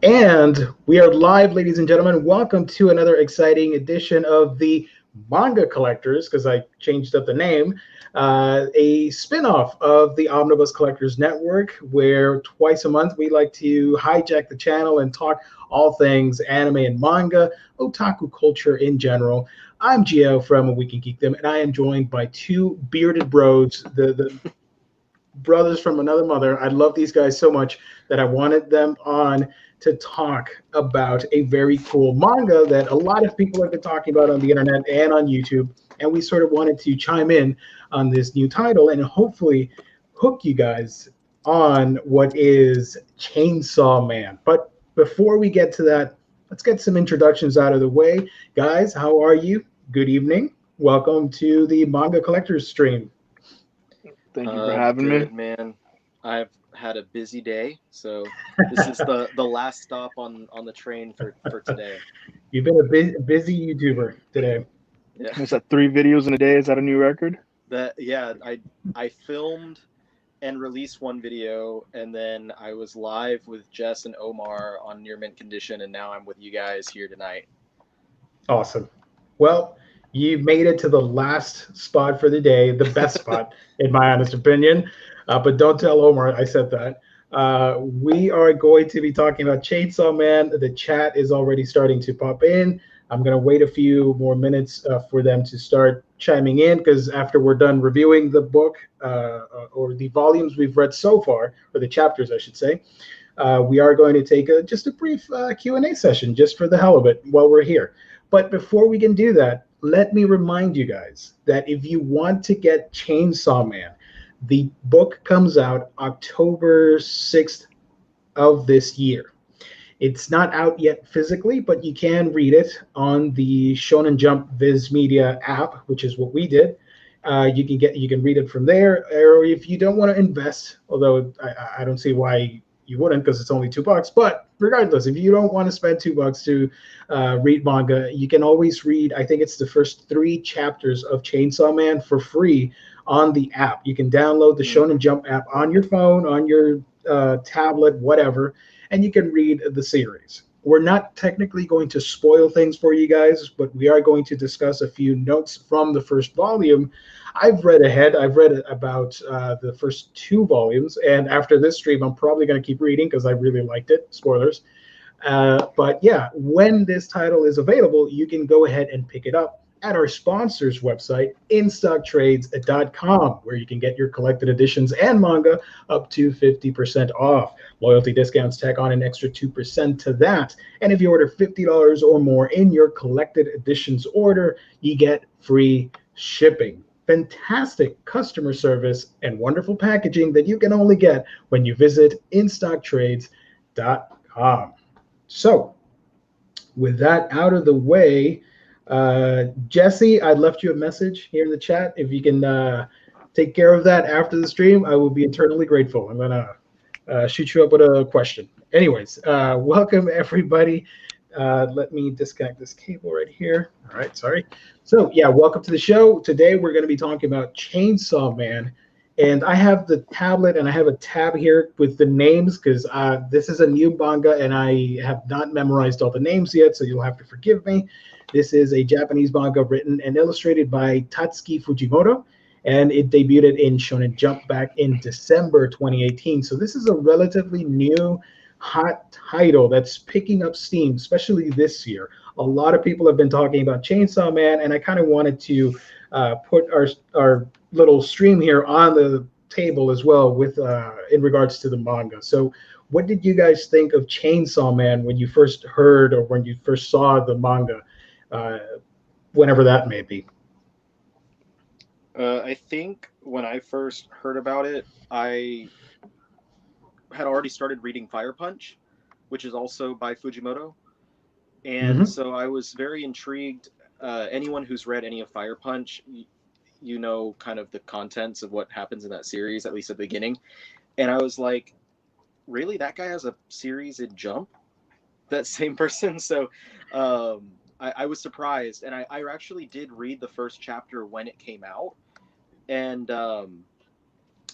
And we are live, ladies and gentlemen. Welcome to another exciting edition of the Manga Collectors, because I changed up the name, a spin-off of the Omnibus Collectors Network, where twice a month we like to hijack the channel and talk all things anime and manga, otaku culture in general. I'm Gio from We Can Geek Them, and I am joined by two bearded bros, the brothers from another mother. I love these guys so much that I wanted them on to talk about a very cool manga that a lot of people have been talking about on the internet and on YouTube. And we sort of wanted to chime in on this new title and hopefully hook you guys on what is Chainsaw Man. But before we get to that, let's get some introductions out of the way. Guys, how are you? Good evening. Welcome to the Manga Collectors stream. Thank you for having Good me. man. I've had a busy day, so this is the last stop on the train for today. You've been a busy YouTuber today. Yeah, Is that 3 videos in a day? Is that a new record? I filmed and released one video, and then I was live with Jess and Omar on Near Mint Condition, and now I'm with you guys here tonight. Awesome. Well, you made it to the last spot for the day, the best spot, in my honest opinion. But don't tell Omar I said that. We are going to be talking about Chainsaw Man. The chat is already starting to pop in. I'm going to wait a few more minutes for them to start chiming in because after we're done reviewing the book or the volumes we've read so far, or the chapters, I should say, we are going to take just a brief Q&A session just for the hell of it while we're here. But before we can do that, let me remind you guys that if you want to get Chainsaw Man, the book comes out October 6th of this year. It's not out yet physically, but you can read it on the Shonen Jump Viz Media app, which is what we did. You can read it from there, or if you don't want to invest, although I don't see why you wouldn't because it's only $2. But regardless, if you don't want to spend $2 to read manga, you can always read. I think it's the first 3 chapters of Chainsaw Man for free on the app. You can download the Shonen Jump app on your phone, on your tablet, whatever, and you can read the series. We're not technically going to spoil things for you guys, but we are going to discuss a few notes from the first volume. I've read ahead. I've read about the first 2 volumes, and after this stream, I'm probably going to keep reading because I really liked it. Spoilers. But yeah, when this title is available, you can go ahead and pick it up at our sponsor's website, instocktrades.com, where you can get your collected editions and manga up to 50% off. Loyalty discounts tack on an extra 2% to that. And if you order $50 or more in your collected editions order, you get free shipping. Fantastic customer service and wonderful packaging that you can only get when you visit instocktrades.com. So, with that out of the way, Jesse, I left you a message here in the chat. If you can take care of that after the stream, I will be eternally grateful. I'm going to shoot you up with a question. Anyways, welcome everybody. Let me disconnect this cable right here. All right, sorry. So, yeah, welcome to the show. Today we're going to be talking about Chainsaw Man. And I have the tablet and I have a tab here with the names because this is a new manga and I have not memorized all the names yet, so you'll have to forgive me. This is a Japanese manga written and illustrated by Tatsuki Fujimoto, and it debuted in Shonen Jump back in December 2018. So this is a relatively new, hot title that's picking up steam, especially this year. A lot of people have been talking about Chainsaw Man, and I kind of wanted to put our little stream here on the table as well with in regards to the manga. So what did you guys think of Chainsaw Man when you first heard or when you first saw the manga, uh, whenever that may be? I think when I first heard about it, I had already started reading Fire Punch, which is also by Fujimoto, and Mm-hmm. so I was very intrigued. Anyone who's read any of Fire Punch, you know kind of the contents of what happens in that series, at least at the beginning. And I was like, really, that guy has a series in Jump? That same person? So I was surprised, and I actually did read the first chapter when it came out, and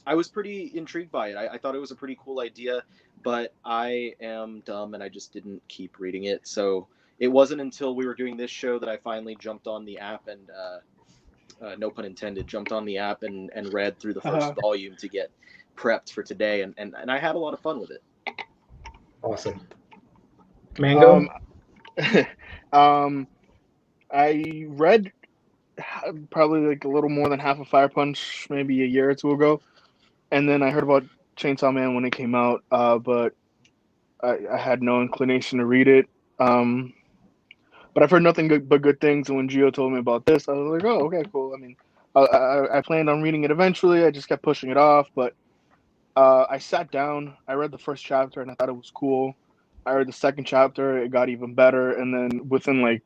I was pretty intrigued by it. I thought it was a pretty cool idea, but I am dumb and I just didn't keep reading it. So it wasn't until we were doing this show that I finally jumped on the app and, no pun intended, jumped on the app and read through the first volume to get prepped for today. And I had a lot of fun with it. Awesome. Mango? I read probably like a little more than half of Fire Punch maybe a year or two ago, and then I heard about Chainsaw Man when it came out, but I had no inclination to read it. But I've heard nothing but good things, and when Gio told me about this, I was like, oh, okay, cool. I mean, I planned on reading it eventually. I just kept pushing it off, but I sat down. I read the first chapter, and I thought it was cool. I read the second chapter, it got even better, and then within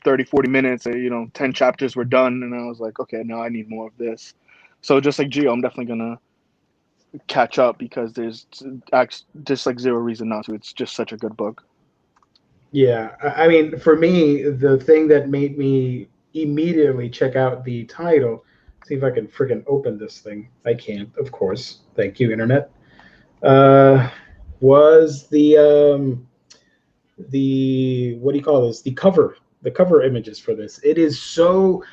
30, 40 minutes, 10 chapters were done, and I was like, okay, now I need more of this. So just like Gio, I'm definitely going to catch up because there's just like zero reason not to. It's just such a good book. Yeah, I mean, for me, the thing that made me immediately check out the title, see if I can freaking open this thing. I can't, of course. Thank you, Internet. Was the what do you call this? The cover images for this. It is so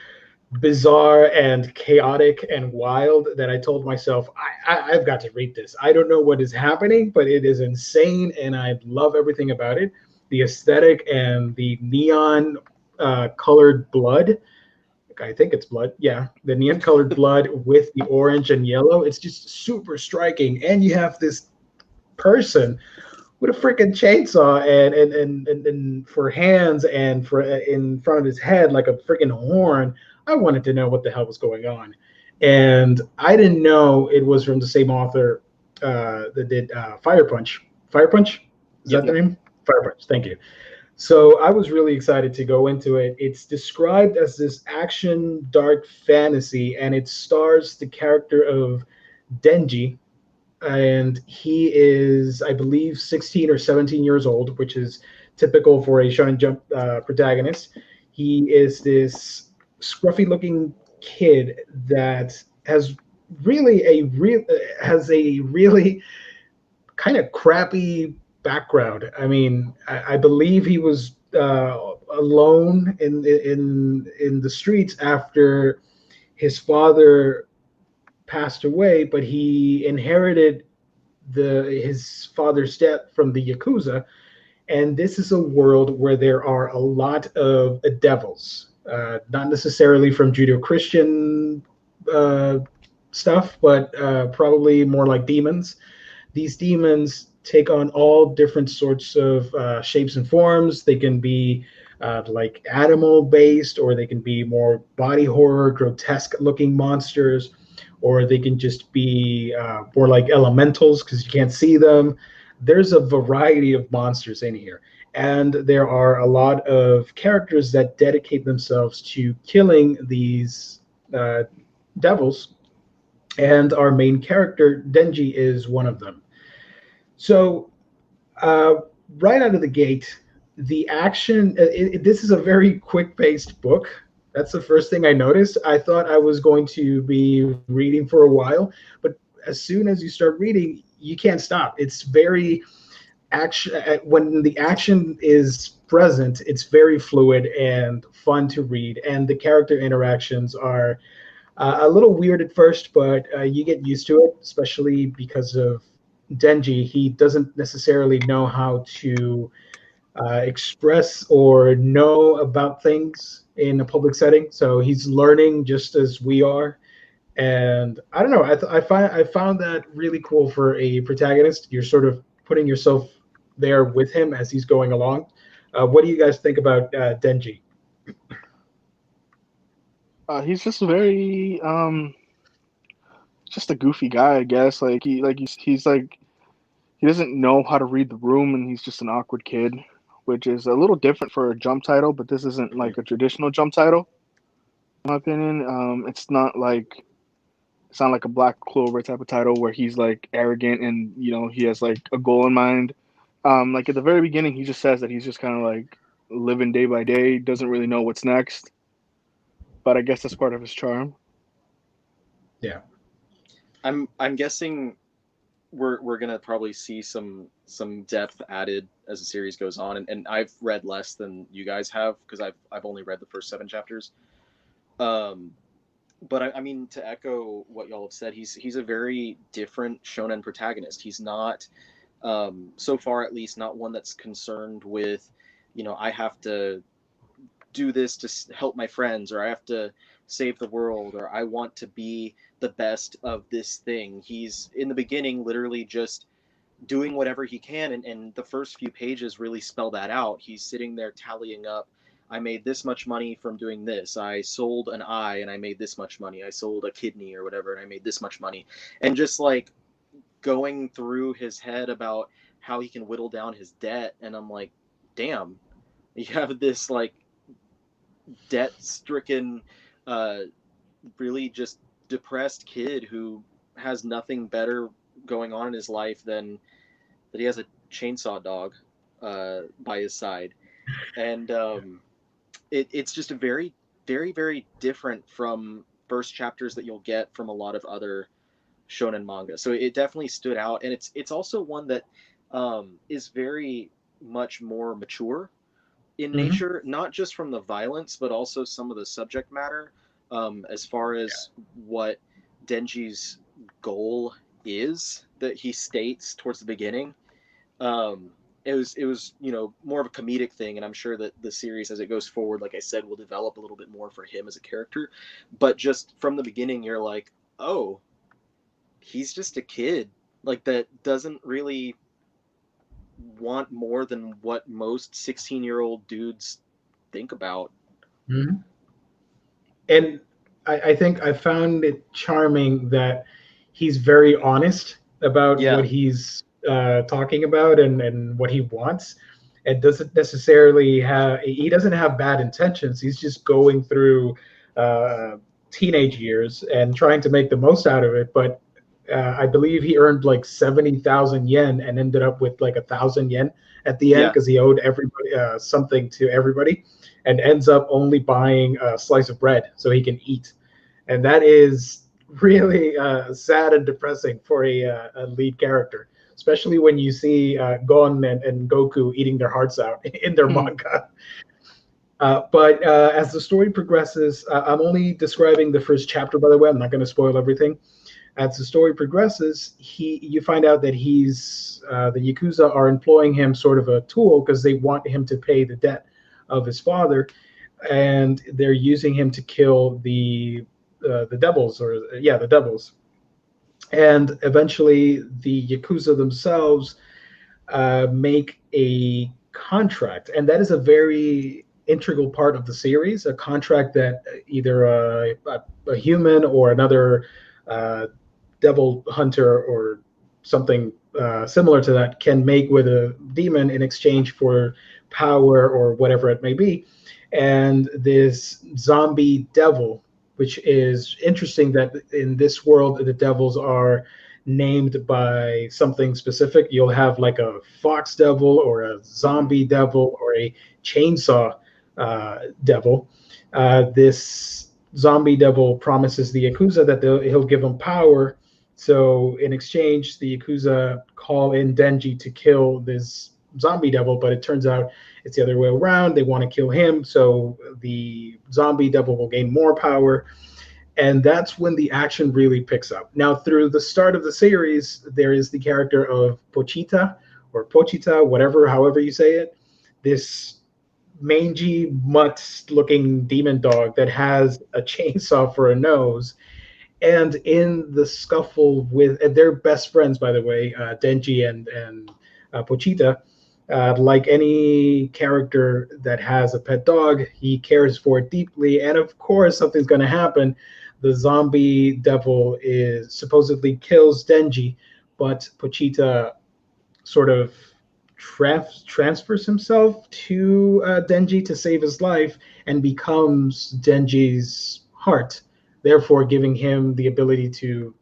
bizarre and chaotic and wild that I told myself I've got to read this. I don't know what is happening, but it is insane, and I love everything about it. The aesthetic and the neon colored blood. I think it's blood. Yeah, the neon colored blood with the orange and yellow. It's just super striking, and you have this person with a freaking chainsaw and for hands and for in front of his head like a freaking horn. I wanted to know what the hell was going on, and I didn't know it was from the same author that did Fire Punch. Fire Punch, is that the name? Fire Punch. Thank you. So I was really excited to go into it. It's described as this action dark fantasy, and it stars the character of Denji, and he is, I believe, 16 or 17 years old, which is typical for a Shonen Jump protagonist. He is this scruffy-looking kid that has has a really kind of crappy background. I mean, I believe he was alone in the streets after his father passed away, but he inherited his father's debt from the Yakuza. And this is a world where there are a lot of devils, not necessarily from Judeo-Christian stuff, but probably more like demons. These demons take on all different sorts of shapes and forms. They can be like animal based, or they can be more body horror, grotesque looking monsters, or they can just be more like elementals because you can't see them. There's a variety of monsters in here. And there are a lot of characters that dedicate themselves to killing these devils. And our main character, Denji, is one of them. So right out of the gate, the action, this is a very quick-paced book. That's the first thing I noticed. I thought I was going to be reading for a while, but as soon as you start reading, you can't stop. It's very action. When the action is present, it's very fluid and fun to read, and the character interactions are a little weird at first, but you get used to it, especially because of Denji. He doesn't necessarily know how to express or know about things in a public setting, so he's learning just as we are. And I don't know, I found that really cool for a protagonist. You're sort of putting yourself there with him as he's going along. What do you guys think about Denji? He's just very just a goofy guy, I guess. He's like, he doesn't know how to read the room, and he's just an awkward kid, which is a little different for a Jump title. But this isn't like a traditional Jump title, in my opinion. It's not like a Black Clover type of title where he's like arrogant and he has like a goal in mind. Like at the very beginning, he just says that he's just kind of like living day by day, doesn't really know what's next. But I guess that's part of his charm. Yeah. I'm guessing we're gonna probably see some depth added as the series goes on, and I've read less than you guys have because I've only read the first 7 chapters. But I mean, to echo what y'all have said, he's a very different shonen protagonist. He's not, so far at least, not one that's concerned with, I have to do this to help my friends, or I have to save the world, or I want to be the best of this thing. He's in the beginning literally just doing whatever he can, and the first few pages really spell that out. He's sitting there tallying up, I made this much money from doing this, I sold an eye and I made this much money, I sold a kidney or whatever and I made this much money, and just like going through his head about how he can whittle down his debt. And I'm like, damn, you have this like debt stricken, really just depressed kid who has nothing better going on in his life than that he has a chainsaw dog by his side. And it's just a very, very, very different from first chapters that you'll get from a lot of other shonen manga. So it definitely stood out, and it's also one that is very much more mature in nature, not just from the violence, but also some of the subject matter, as far as what Denji's goal is that he states towards the beginning. It was more of a comedic thing, and I'm sure that the series, as it goes forward, like I said, will develop a little bit more for him as a character. But just from the beginning, you're like, oh, he's just a kid, like, that doesn't really want more than what most 16-year-old dudes think about. Mm-hmm. And I think I found it charming that he's very honest about what he's talking about and what he wants. It doesn't necessarily he doesn't have bad intentions. He's just going through teenage years and trying to make the most out of it. But I believe he earned like 70,000 yen and ended up with like 1,000 yen at the end because he owed everybody something to everybody, and ends up only buying a slice of bread so he can eat. And that is really sad and depressing for a lead character, especially when you see Gon and Goku eating their hearts out in their manga. But as the story progresses, I'm only describing the first chapter, by the way. I'm not going to spoil everything. As the story progresses, you find out that the Yakuza are employing him sort of a tool because they want him to pay the debt of his father, and they're using him to kill the devils, the devils. And eventually, the Yakuza themselves make a contract, and that is a very integral part of the series. A contract that either a human or another devil hunter or something similar to that can make with a demon in exchange for power or whatever it may be. And this zombie devil, which is interesting that in this world the devils are named by something specific. You'll have like a fox devil or a zombie devil or a chainsaw devil. This zombie devil promises the Yakuza that he'll give him power. So in exchange, the Yakuza call in Denji to kill this zombie devil, but it turns out it's the other way around. They want to kill him, so the zombie devil will gain more power. And that's when the action really picks up. Now, through the start of the series, there is the character of Pochita, or Pochita, however you say it, this mangy, mutt-looking demon dog that has a chainsaw for a nose. And in the scuffle and they're best friends, by the way, Denji and Pochita. Like any character that has a pet dog, he cares for it deeply. And of course, something's going to happen. The zombie devil supposedly kills Denji, but Pochita sort of transfers himself to Denji to save his life and becomes Denji's heart, therefore giving him the ability to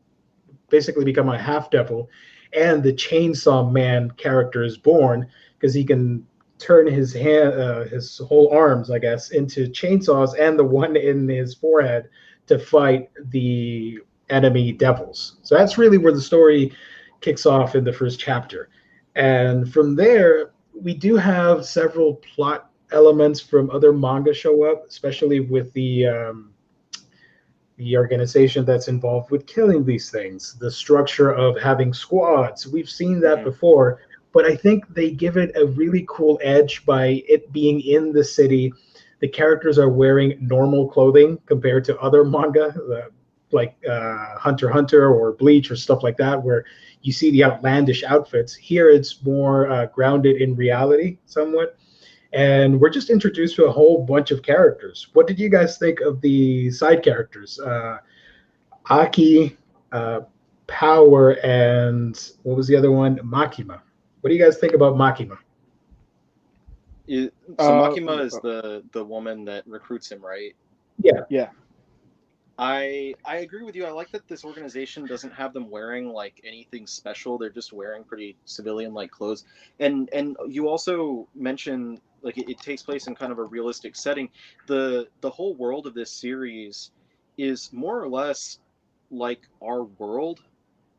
basically become a half devil. And the Chainsaw Man character is born because he can turn his whole arms, into chainsaws, and the one in his forehead to fight the enemy devils. So that's really where the story kicks off in the first chapter. And from there, we do have several plot elements from other manga show up, especially with the organization that's involved with killing these things, the structure of having squads. We've seen that before, but I think they give it a really cool edge by it being in the city. The characters are wearing normal clothing compared to other manga, like Hunter x Hunter or Bleach or stuff like that, where you see the outlandish outfits. Here it's more grounded in reality somewhat. And we're just introduced to a whole bunch of characters. What did you guys think of the side characters? Aki, Power, and what was the other one? Makima. What do you guys think about Makima? Makima is the woman that recruits him, right? Yeah. Yeah. I agree with you. I like that this organization doesn't have them wearing like anything special. They're just wearing pretty civilian-like clothes. And you also mentioned like it takes place in kind of a realistic setting. The whole world of this series is more or less like our world,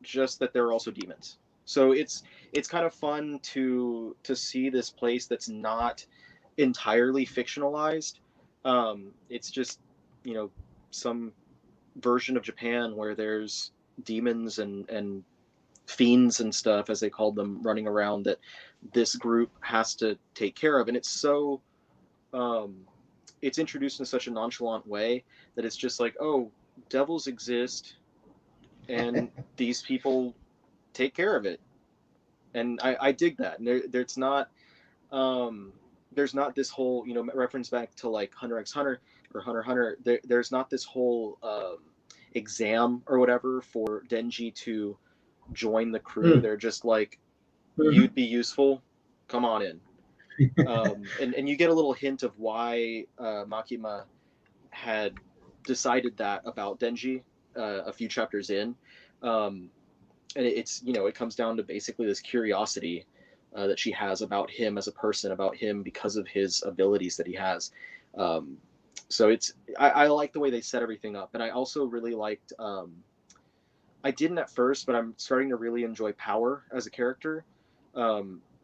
just that there are also demons. So it's kind of fun to see this place that's not entirely fictionalized. It's just, you know, some version of Japan where there's demons and fiends and stuff, as they called them, running around that this group has to take care of. And it's so it's introduced in such a nonchalant way that it's just like, oh, devils exist and these people take care of it. And I dig that. And there's not this whole, you know, reference back to like Hunter x Hunter or Hunter x Hunter. There's not this whole exam or whatever for Denji to join the crew. They're just like, you'd be useful, come on in. And you get a little hint of why Makima had decided that about Denji a few chapters in. And it's, you know, it comes down to basically this curiosity that she has about him as a person, about him because of his abilities that he has. So it's, I like the way they set everything up. And I also really liked, I didn't at first, but I'm starting to really enjoy Power as a character.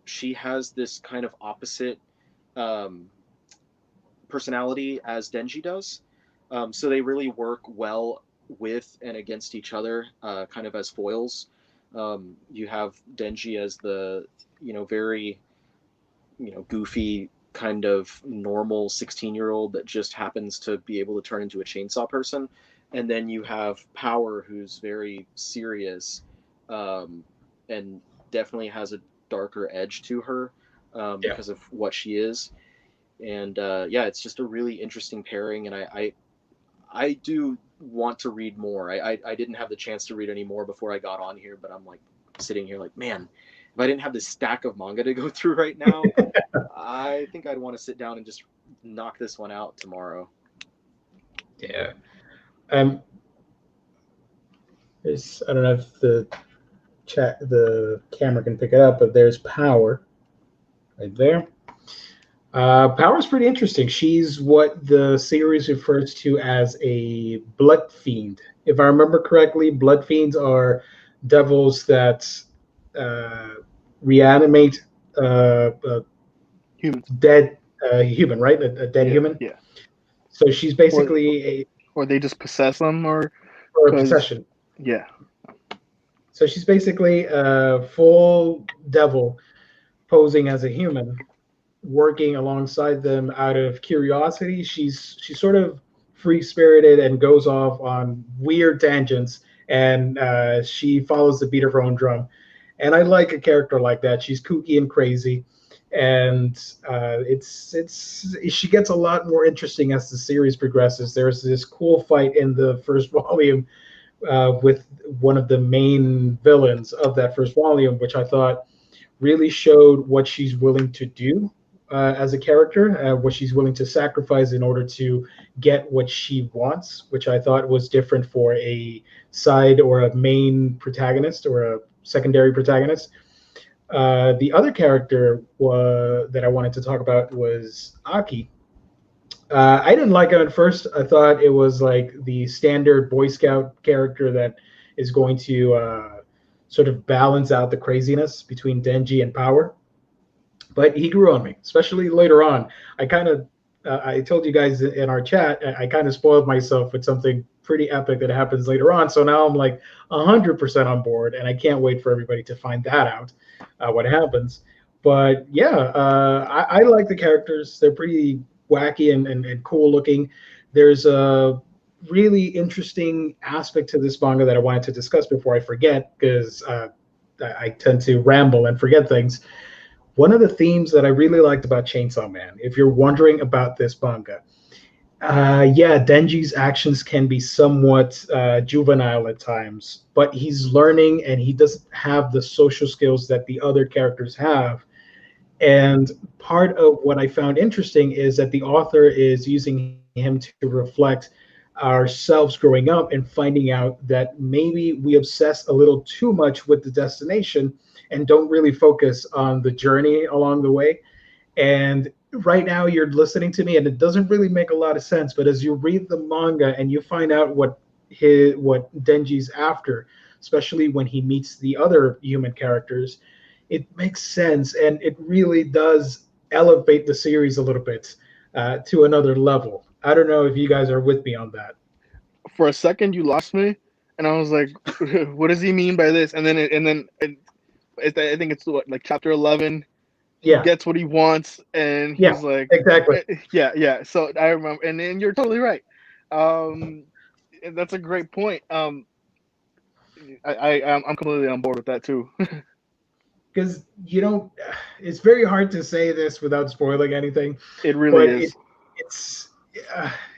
She has this kind of opposite personality as Denji does. So they really work well with and against each other, kind of as foils. You have Denji as the, you know, very, you know, goofy kind of normal 16-year-old that just happens to be able to turn into a chainsaw person. And then you have Power, who's very serious, and definitely has a darker edge to her because of what she is. And yeah, it's just a really interesting pairing. And I do want to read more. I didn't have the chance to read any more before I got on here, but I'm like sitting here like, man, if I didn't have this stack of manga to go through right now, I think I'd want to sit down and just knock this one out tomorrow. Yeah. There's, I don't know if the camera can pick it up, but there's Power right there. Power's pretty interesting. She's what the series refers to as a blood fiend. If I remember correctly, blood fiends are devils that reanimate humans. Dead human, right? A dead human. Yeah. So she's basically or they just possess them, or a possession. Yeah. So she's basically a full devil posing as a human, working alongside them out of curiosity. She's sort of free-spirited and goes off on weird tangents, and she follows the beat of her own drum. And I like a character like that. She's kooky and crazy, and she gets a lot more interesting as the series progresses. There's this cool fight in the first volume with one of the main villains of that first volume, which I thought really showed what she's willing to do as a character, what she's willing to sacrifice in order to get what she wants, which I thought was different for a side or a main protagonist or a secondary protagonist. The other character that I wanted to talk about was Aki. I didn't like him at first. I thought it was like the standard Boy Scout character that is going to sort of balance out the craziness between Denji and Power. But he grew on me, especially later on. I told you guys in our chat, I kind of spoiled myself with something pretty epic that happens later on. So now I'm like 100% on board, and I can't wait for everybody to find that out, what happens. But yeah, I like the characters. They're pretty wacky and cool looking. There's a really interesting aspect to this manga that I wanted to discuss before I forget, because I tend to ramble and forget things. One of the themes that I really liked about Chainsaw Man, if you're wondering about this manga, yeah, Denji's actions can be somewhat juvenile at times, but he's learning and he doesn't have the social skills that the other characters have. And part of what I found interesting is that the author is using him to reflect ourselves growing up and finding out that maybe we obsess a little too much with the destination and don't really focus on the journey along the way. And right now you're listening to me and it doesn't really make a lot of sense, but as you read the manga and you find out what Denji's after, especially when he meets the other human characters, it makes sense, and it really does elevate the series a little bit to another level. I don't know if you guys are with me on that. For a second, you lost me, and I was like, "What does he mean by this?" And then, I think it's what, like chapter 11. He Yeah, gets what he wants, and yeah, he's like, exactly. yeah. So I remember, and you're totally right. And that's a great point. I'm completely on board with that too. Because it's very hard to say this without spoiling anything, It really but is. it's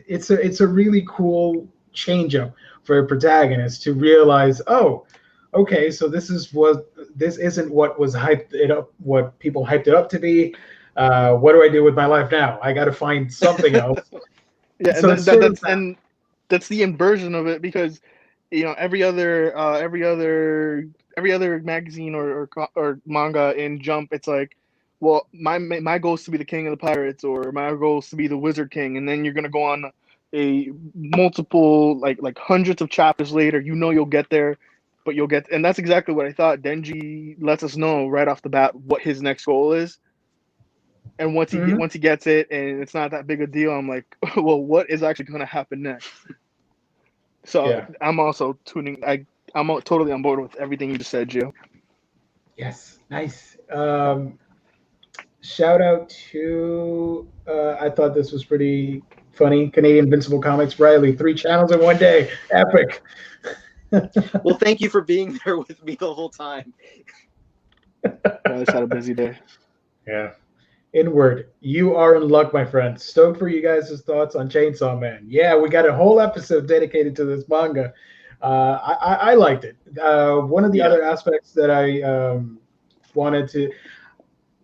it's a really cool change up for a protagonist to realize, oh, okay, so this isn't what was hyped it up, what people hyped it up to be. What do I do with my life now? I got to find something else. Yeah, So and that's the inversion of it, because every other magazine or manga in Jump, it's like, well, my goal is to be the king of the pirates, or my goal is to be the wizard king, and then you're gonna go on a multiple like hundreds of chapters later, you'll get there, but and that's exactly what I thought. Denji lets us know right off the bat what his next goal is, and once he gets it and it's not that big a deal, I'm like, well, what is actually gonna happen next? So yeah. I'm also I'm totally on board with everything you just said, Gio. Yes, nice. Shout out to I thought this was pretty funny. Canadian Invincible Comics, Ryley, 3 channels in one day, epic. Well, thank you for being there with me the whole time. I just had a busy day. Yeah. Inward, you are in luck, my friend. Stoked for you guys' thoughts on Chainsaw Man. Yeah, we got a whole episode dedicated to this manga. I liked it. One of the other aspects that I wanted to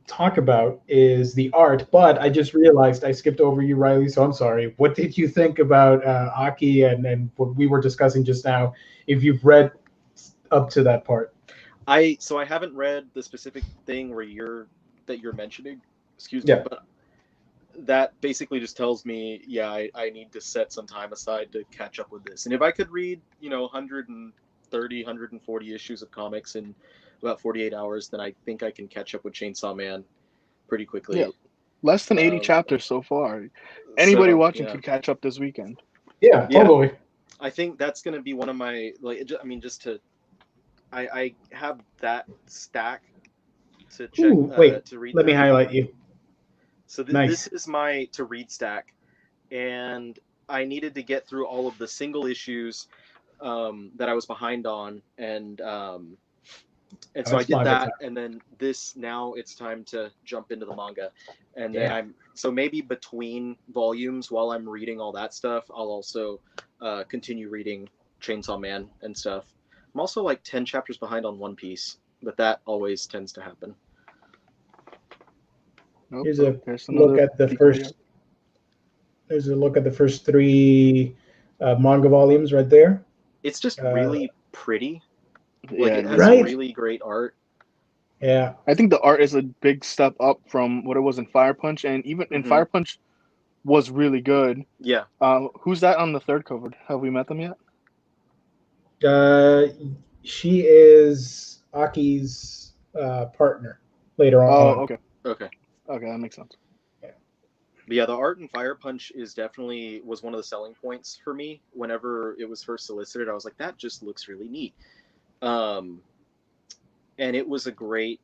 talk about is the art, but I just realized I skipped over you, Ryley, so I'm sorry. What did you think about Aki and what we were discussing just now, if you've read up to that part? I haven't read the specific thing you're mentioning. Excuse me, Yeah. but that basically just tells me, I need to set some time aside to catch up with this. And if I could read, 130, 140 issues of comics in about 48 hours, then I think I can catch up with Chainsaw Man pretty quickly. Yeah. Less than 80 chapters so far. Anybody watching could catch up this weekend. Yeah, totally. I think that's going to be one of my, I have that stack to check. Ooh, wait, to read. Let me highlight you. So this is my to read stack, and I needed to get through all of the single issues that I was behind on, and so I did that, and then now it's time to jump into the manga, and then maybe between volumes while I'm reading all that stuff, I'll also continue reading Chainsaw Man and stuff. I'm also like 10 chapters behind on One Piece, but that always tends to happen. Here's a look at the first. There's a look at the first 3 manga volumes right there. It's just really pretty. It has really great art. Yeah, I think the art is a big step up from what it was in Fire Punch, and even in Fire Punch, was really good. Yeah. Who's that on the third cover? Have we met them yet? She is Aki's partner later on. Oh, okay. Okay. Okay, that makes sense. But yeah, the art in Fire Punch was one of the selling points for me. Whenever it was first solicited, I was like, that just looks really neat. And it was great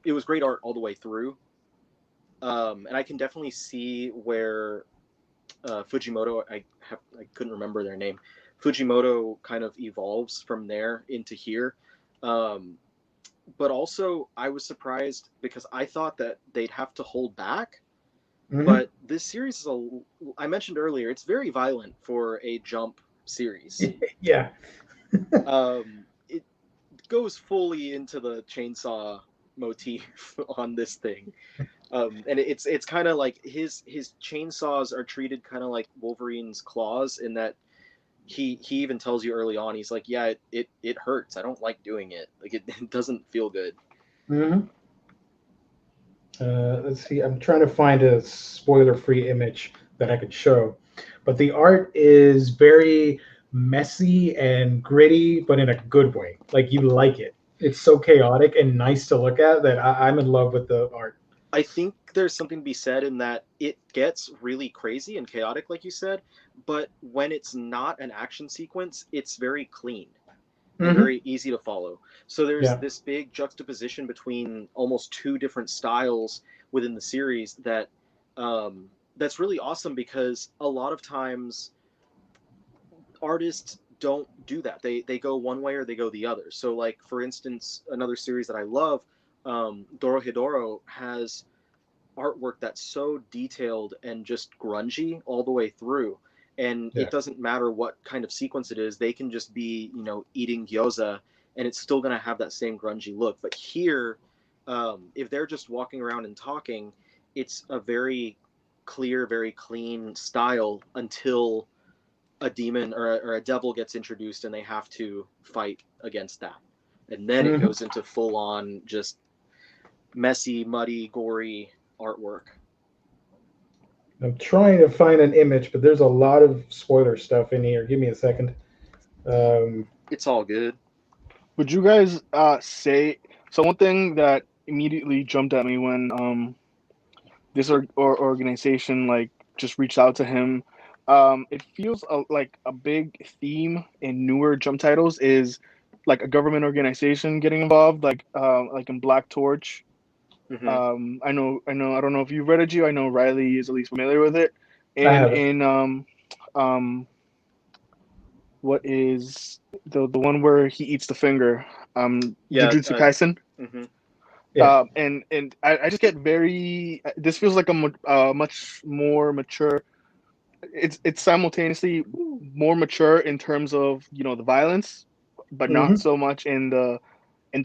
art all the way through. And I can definitely see where Fujimoto, I couldn't remember their name, Fujimoto kind of evolves from there into here. But also I was surprised because I thought that they'd have to hold back. Mm-hmm. But this series is I mentioned earlier, it's very violent for a Jump series. Yeah. It goes fully into the chainsaw motif on this thing. And it's kind of like his chainsaws are treated kind of like Wolverine's claws in that he even tells you early on, he's like, yeah, it hurts. I don't like doing it. Like it doesn't feel good. Mm-hmm. Let's see. I'm trying to find a spoiler-free image that I could show, but the art is very messy and gritty, but in a good way. Like you like it. It's so chaotic and nice to look at that I'm in love with the art. I think there's something to be said in that it gets really crazy and chaotic, like you said, but when it's not an action sequence, it's very clean. And very easy to follow. So there's this big juxtaposition between almost two different styles within the series that that's really awesome, because a lot of times artists don't do that. They go one way or they go the other. So like, for instance, another series that I love, Dorohedoro, has artwork that's so detailed and just grungy all the way through. And it doesn't matter what kind of sequence it is. They can just be, eating gyoza, and it's still going to have that same grungy look. But here, if they're just walking around and talking, it's a very clear, very clean style until a demon or a devil gets introduced and they have to fight against that. And then it goes into full-on, just messy, muddy, gory artwork. I'm trying to find an image, but there's a lot of spoiler stuff in here. Give me a second. It's all good. Would you guys say, so one thing that immediately jumped at me when this organization like just reached out to him, it feels like a big theme in newer Jump titles is like a government organization getting involved, like in Black Torch. Mm-hmm. I don't know if you've read it, Gio. I know Ryley is at least familiar with it. And in what is the one where he eats the finger? Jujutsu Kaisen. Mm-hmm. Yeah. And I just get this feels like a much more mature. It's simultaneously more mature in terms of the violence, but not so much in the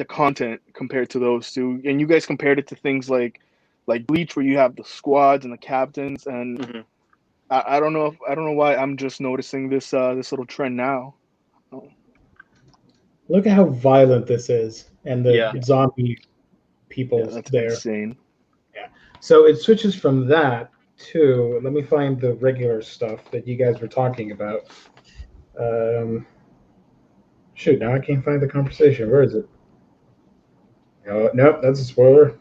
content compared to those two. And you guys compared it to things like Bleach, where you have the squads and the captains, and I don't know why I'm just noticing this little trend now. Look at how violent this is, and the zombie people that's there. Insane. Yeah. So it switches from that to, let me find the regular stuff that you guys were talking about. Shoot, now I can't find the conversation. Where is it? Nope, that's a spoiler.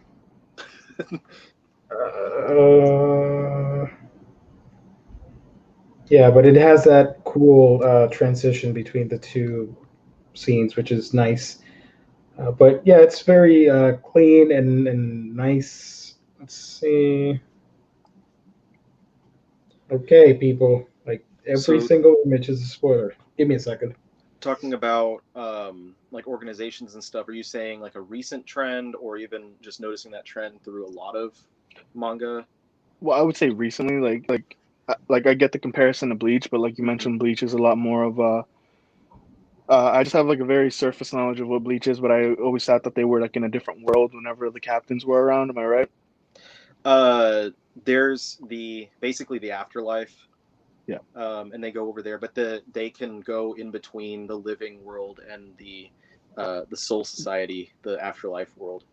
Yeah, but it has that cool transition between the two scenes, which is nice. But yeah, it's very clean and nice. Let's see. Okay, people. Like every single image is a spoiler. Give me a second. Talking about like organizations and stuff, are you saying like a recent trend, or even just noticing that trend through a lot of manga? Well, I would say recently, like I get the comparison to Bleach, but like you mentioned, Bleach is a lot more of I just have like a very surface knowledge of what Bleach is, but I always thought that they were like in a different world whenever the captains were around. Am I right? There's basically the afterlife. Yeah. And they go over there, but they can go in between the living world and the soul society, the afterlife world.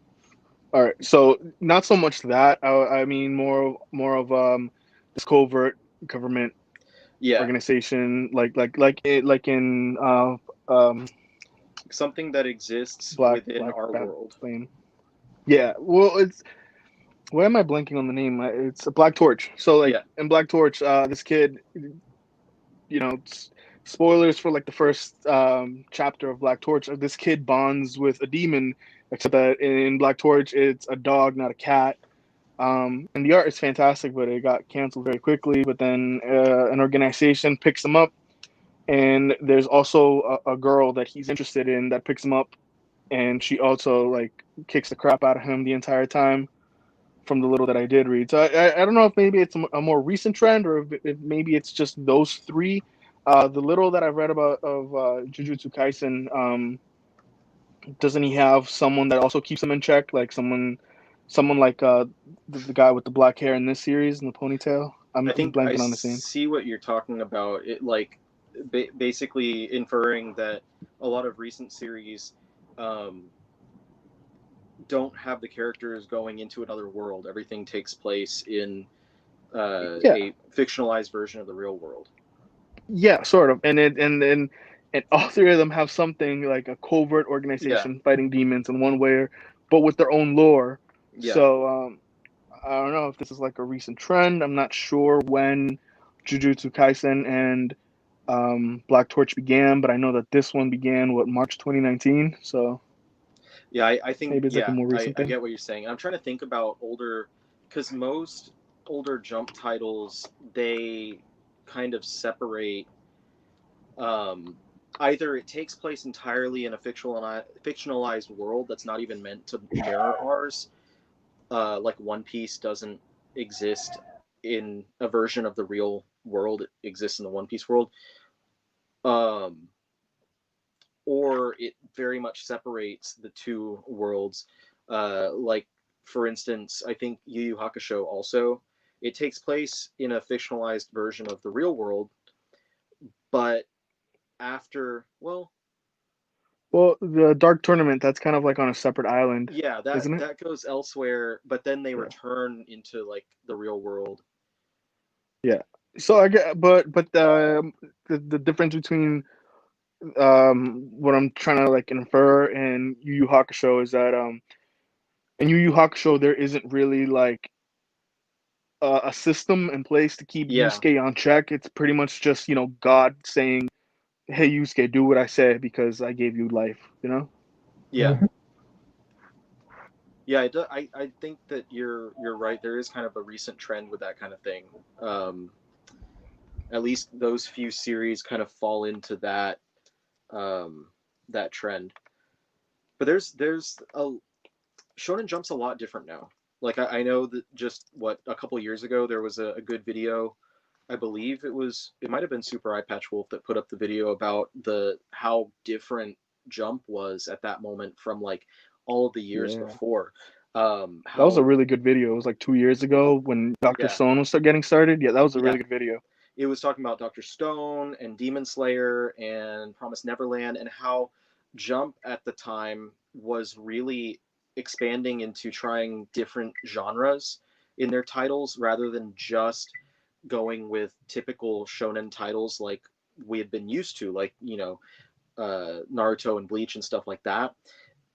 All right. So not so much that. I mean more of this covert government organization, like in something that exists within our world. Flame. Yeah, well, it's why am I blanking on the name? It's a Black Torch. So like in Black Torch, this kid, you know, spoilers for like the first chapter of Black Torch. This kid bonds with a demon, except that in Black Torch it's a dog, not a cat. And the art is fantastic, but it got canceled very quickly. But then an organization picks him up, and there's also a girl that he's interested in that picks him up, and she also like kicks the crap out of him the entire time. From the little that I did read, so I don't know if maybe it's a more recent trend or if maybe it's just those three. The little that I've read about of Jujutsu Kaisen, doesn't he have someone that also keeps him in check, like someone like the guy with the black hair in this series and the ponytail? I think blanking on the scene. See what you're talking about. It like basically inferring that a lot of recent series don't have the characters going into another world. Everything takes place in a fictionalized version of the real world. Yeah, sort of. And all three of them have something like a covert organization fighting demons in one way, but with their own lore. Yeah. So I don't know if this is like a recent trend. I'm not sure when Jujutsu Kaisen and Black Torch began, but I know that this one began March 2019. So. Yeah, I think maybe it's like a more recent thing. I get what you're saying. I'm trying to think about older, because most older Jump titles, they kind of separate. Either it takes place entirely in a fictionalized world that's not even meant to mirror ours, like One Piece doesn't exist in a version of the real world. It exists in the One Piece world. Or it very much separates the two worlds. Like, for instance, I think Yu Yu Hakusho also, it takes place in a fictionalized version of the real world, but after, well, the Dark Tournament, that's kind of like on a separate island. Yeah, that goes elsewhere, but then they return into like the real world. Yeah. So I get, but the difference between what I'm trying to like infer in Yu Yu Hakusho is that in Yu Yu Hakusho there isn't really like a system in place to keep Yusuke on check. It's pretty much just, you know, God saying, "Hey Yusuke, do what I say because I gave you life," you know? Yeah. Mm-hmm. Yeah, I think that you're right. There is kind of a recent trend with that kind of thing. At least those few series kind of fall into that that trend. But there's a Shonen Jump's a lot different now. Like I know that just a couple years ago there was a good video. I believe it might have been Super Eye Patch Wolf that put up the video about how different Jump was at that moment from like all of the years before. That was a really good video. It was like 2 years ago when Dr. Stone was getting started. Yeah, that was a really good video. It was talking about Dr. Stone and Demon Slayer and Promised Neverland and how Jump at the time was really expanding into trying different genres in their titles rather than just going with typical shonen titles like we had been used to, like, you know, Naruto and Bleach and stuff like that.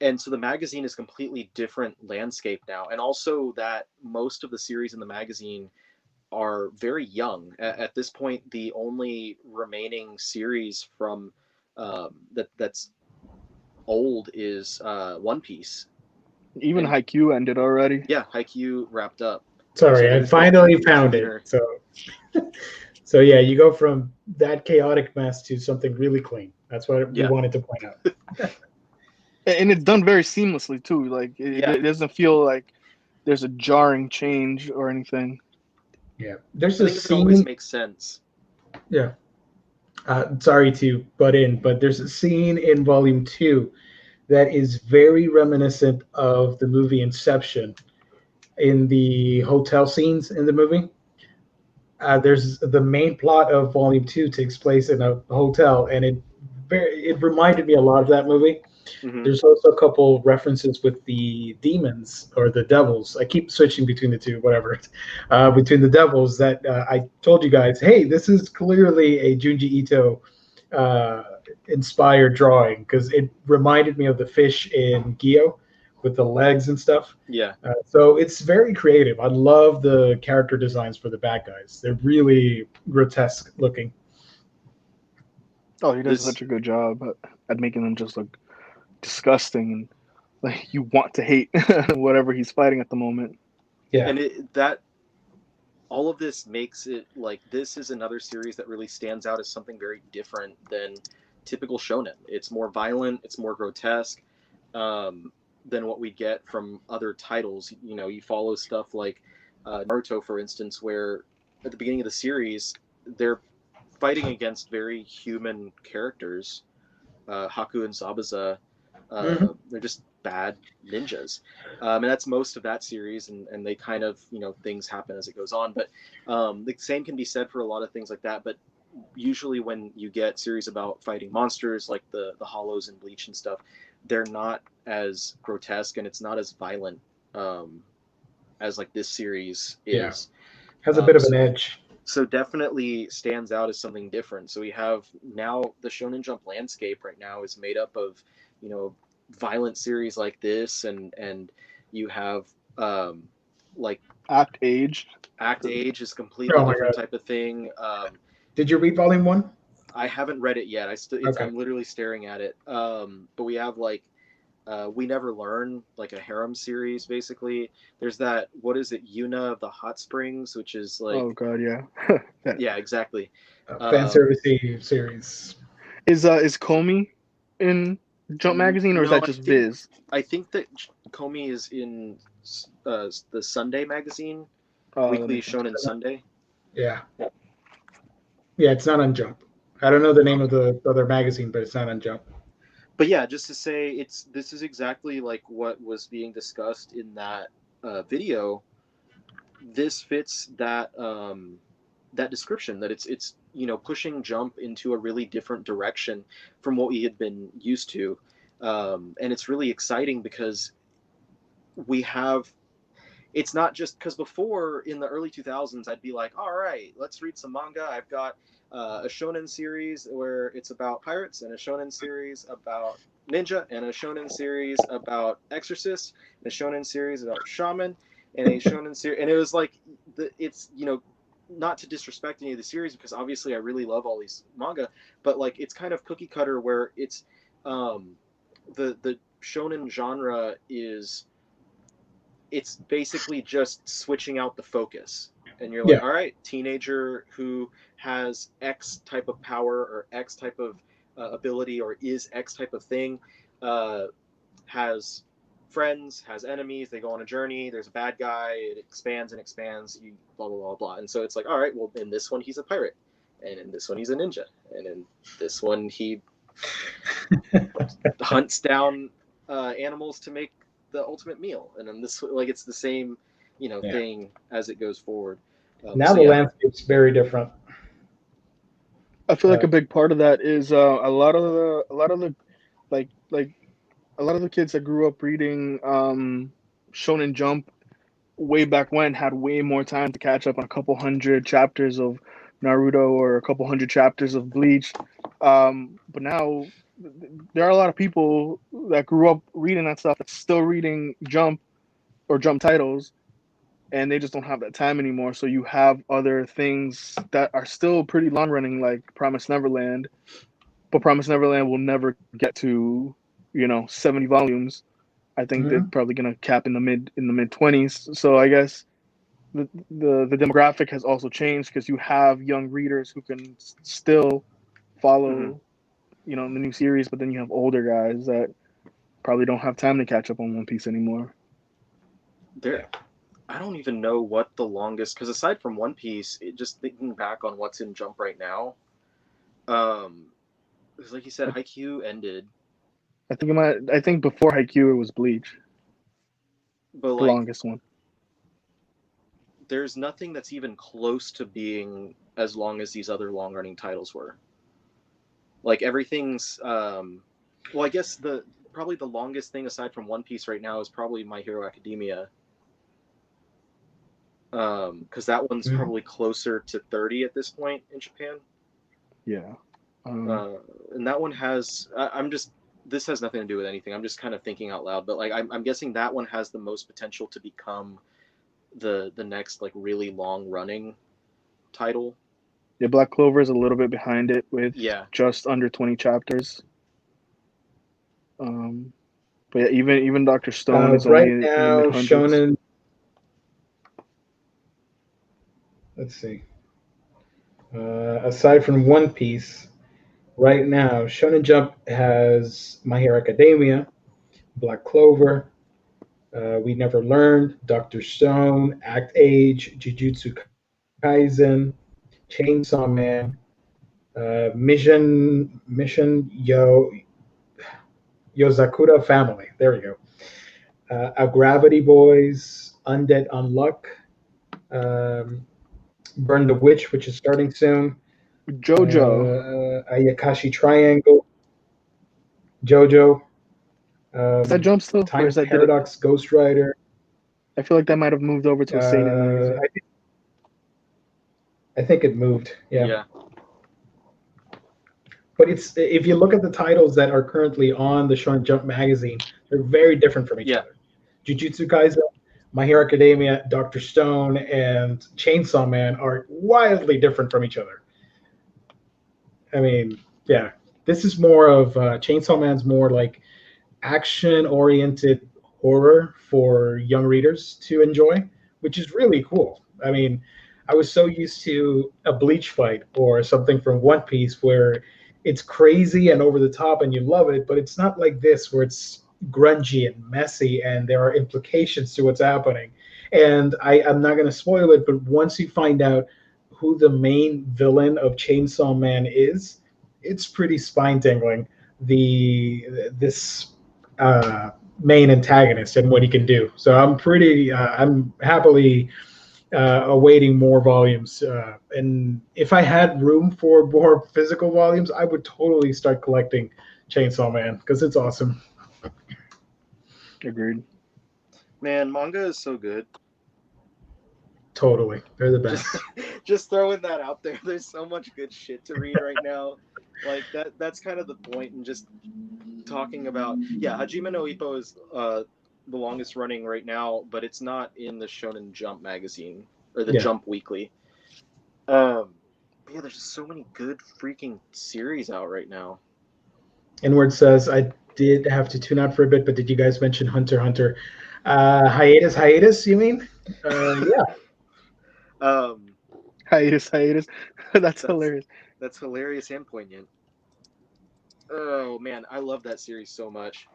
And so the magazine is a completely different landscape now. And also that most of the series in the magazine are very young. At this point, the only remaining series from that's old is One Piece. Even Haikyuu ended already. Yeah, Haikyuu wrapped up. Sorry, I finally found it. So yeah, you go from that chaotic mess to something really clean. That's what we wanted to point out. And it's done very seamlessly too. Like it doesn't feel like there's a jarring change or anything. Yeah, there's a scene. It always makes sense. Yeah. Sorry to butt in, but there's a scene in Volume 2 that is very reminiscent of the movie Inception. In the hotel scenes in the movie, there's the main plot of Volume 2 takes place in a hotel, and it it reminded me a lot of that movie. Mhm. There's also a couple references with the demons or the devils. I keep switching between the two, whatever. Between the devils that I told you guys, hey, this is clearly a Junji Ito uh, inspired drawing because it reminded me of the fish in Gyo with the legs and stuff. Yeah. So it's very creative. I love the character designs for the bad guys. They're really grotesque looking. Oh, he does This- such a good job at making them just look disgusting and like you want to hate whatever he's fighting at the moment. Yeah. And that all of this makes it like this is another series that really stands out as something very different than typical shonen. It's more violent, it's more grotesque than what we get from other titles. You know, you follow stuff like Naruto, for instance, where at the beginning of the series they're fighting against very human characters, Haku and Zabuza. They're just bad ninjas, and that's most of that series. And they kind of, you know, things happen as it goes on. But the same can be said for a lot of things like that. But usually when you get series about fighting monsters like the Hollows and Bleach and stuff, they're not as grotesque and it's not as violent as like this series is. Has a bit of an edge. So definitely stands out as something different. So we have now the Shonen Jump landscape right now is made up of, you know, violent series like this, and you have like Act Age. Act Age is completely different type of thing. Did you read Volume 1? I haven't read it yet. I'm literally staring at it. But we have like We Never Learn, like a harem series, basically. There's that, what is it, Yuna of the Hot Springs, which is like... Oh, God, yeah. Yeah, exactly. Fan service series. Is Comey in Jump Magazine, or is that just Viz? I think that Comey is in the Sunday magazine, Oh, Weekly Shonen Sunday. Yeah. Yeah, it's not on Jump. I don't know the name of the other magazine, but it's not on Jump. But yeah, just to say, this is exactly like what was being discussed in that video. This fits that that description, that it's you know, pushing Jump into a really different direction from what we had been used to, and it's really exciting because we have. It's not just because before in the early 2000s, I'd be like, all right, let's read some manga. I've got a shonen series where it's about pirates, and a shonen series about ninja, and a shonen series about exorcist, and a shonen series about shaman, and a shonen series. And it was like, it's, you know, not to disrespect any of the series, because obviously I really love all these manga, but like it's kind of cookie cutter where it's the shonen genre is, it's basically just switching out the focus, and you're like, all right, teenager who has X type of power or X type of ability or is X type of thing, has friends, has enemies, they go on a journey, there's a bad guy, it expands and expands, you blah blah blah blah. And so it's like, all right, well, in this one he's a pirate, and in this one he's a ninja, and in this one he hunts down animals to make the ultimate meal, and then this, like, it's the same, you know, thing as it goes forward. Now the landscape's very different. I feel like a big part of that is a lot of the like a lot of the kids that grew up reading Shonen Jump way back when had way more time to catch up on a couple hundred chapters of Naruto or a couple hundred chapters of Bleach. But now there are a lot of people that grew up reading that stuff that's still reading Jump or Jump titles, and they just don't have that time anymore. So you have other things that are still pretty long running, like Promised Neverland, but Promised Neverland will never get to, you know, 70 volumes. I think they're probably gonna cap in the mid 20s. So I guess the demographic has also changed, because you have young readers who can still follow, you know, the new series, but then you have older guys that probably don't have time to catch up on One Piece anymore. I don't even know what the longest, because aside from One Piece, just thinking back on what's in Jump right now, because like you said, Haikyuu ended. I think before Haikyuu it was Bleach, but the longest one. There's nothing that's even close to being as long as these other long-running titles were. Like everything's well, I guess probably the longest thing aside from One Piece right now is probably My Hero Academia. Because that one's probably closer to 30 at this point in Japan. Yeah. And that one has this has nothing to do with anything. I'm just kind of thinking out loud, but like I'm guessing that one has the most potential to become the next like really long running title. Yeah, Black Clover is a little bit behind it with just under 20 chapters. But yeah, even Dr. Stone is right only now in the mid-hundreds. Shonen. Let's see. Aside from One Piece, right now Shonen Jump has My Hero Academia, Black Clover, We Never Learned, Dr. Stone, Act Age, Jujutsu Kaisen, Chainsaw Man, Mission Yozakura Family. There we go. A Gravity Boys, Undead Unluck, Burn the Witch, which is starting soon. JoJo. Ayakashi Triangle. JoJo. Is that Jump still? Time or is that Paradox Ghost Rider. I feel like that might have moved over to a Seinen magazine. I think it moved. Yeah. But if you look at the titles that are currently on the Shonen Jump magazine, they're very different from each other. Jujutsu Kaisen, My Hero Academia, Dr. Stone, and Chainsaw Man are wildly different from each other. I mean, yeah, this is more of Chainsaw Man's more like action-oriented horror for young readers to enjoy, which is really cool. I mean, I was so used to a Bleach fight or something from One Piece where it's crazy and over the top and you love it, but it's not like this where it's grungy and messy and there are implications to what's happening. And I'm not going to spoil it, but once you find out who the main villain of Chainsaw Man is, it's pretty spine-tingling. This main antagonist and what he can do. So I'm happily awaiting more volumes. And if I had room for more physical volumes, I would totally start collecting Chainsaw Man because it's awesome. Agreed. Man, manga is so good. Totally. They're the best. Just throwing that out there. There's so much good shit to read right now. Like that's kind of the point, and just talking about Hajime no Ippo is the longest running right now, but it's not in the Shonen Jump magazine or the Jump Weekly. There's just so many good freaking series out right now. Inward says, I did have to tune out for a bit, but did you guys mention Hunter x Hunter? Hiatus, you mean? Hiatus. That's hilarious. That's hilarious and poignant. Oh man, I love that series so much.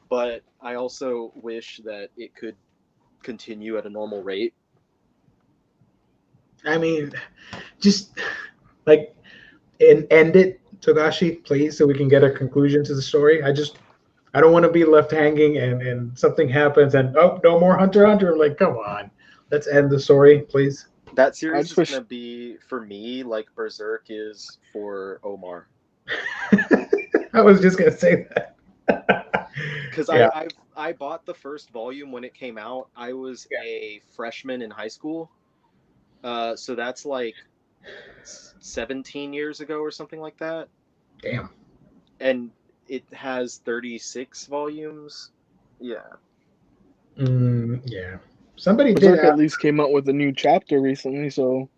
But I also wish that it could continue at a normal rate. I mean, just like end it, Togashi, please, so we can get a conclusion to the story. I don't want to be left hanging and something happens and no more Hunter x Hunter. I'm like, come on, let's end the story, please. That series is going to be, for me, like Berserk is for Omar. I was just going to say that. Because I bought the first volume when it came out. I was a freshman in high school. So that's like 17 years ago or something like that. Damn. And it has 36 volumes. Yeah. Yeah. Somebody Berserk at least came out with a new chapter recently, so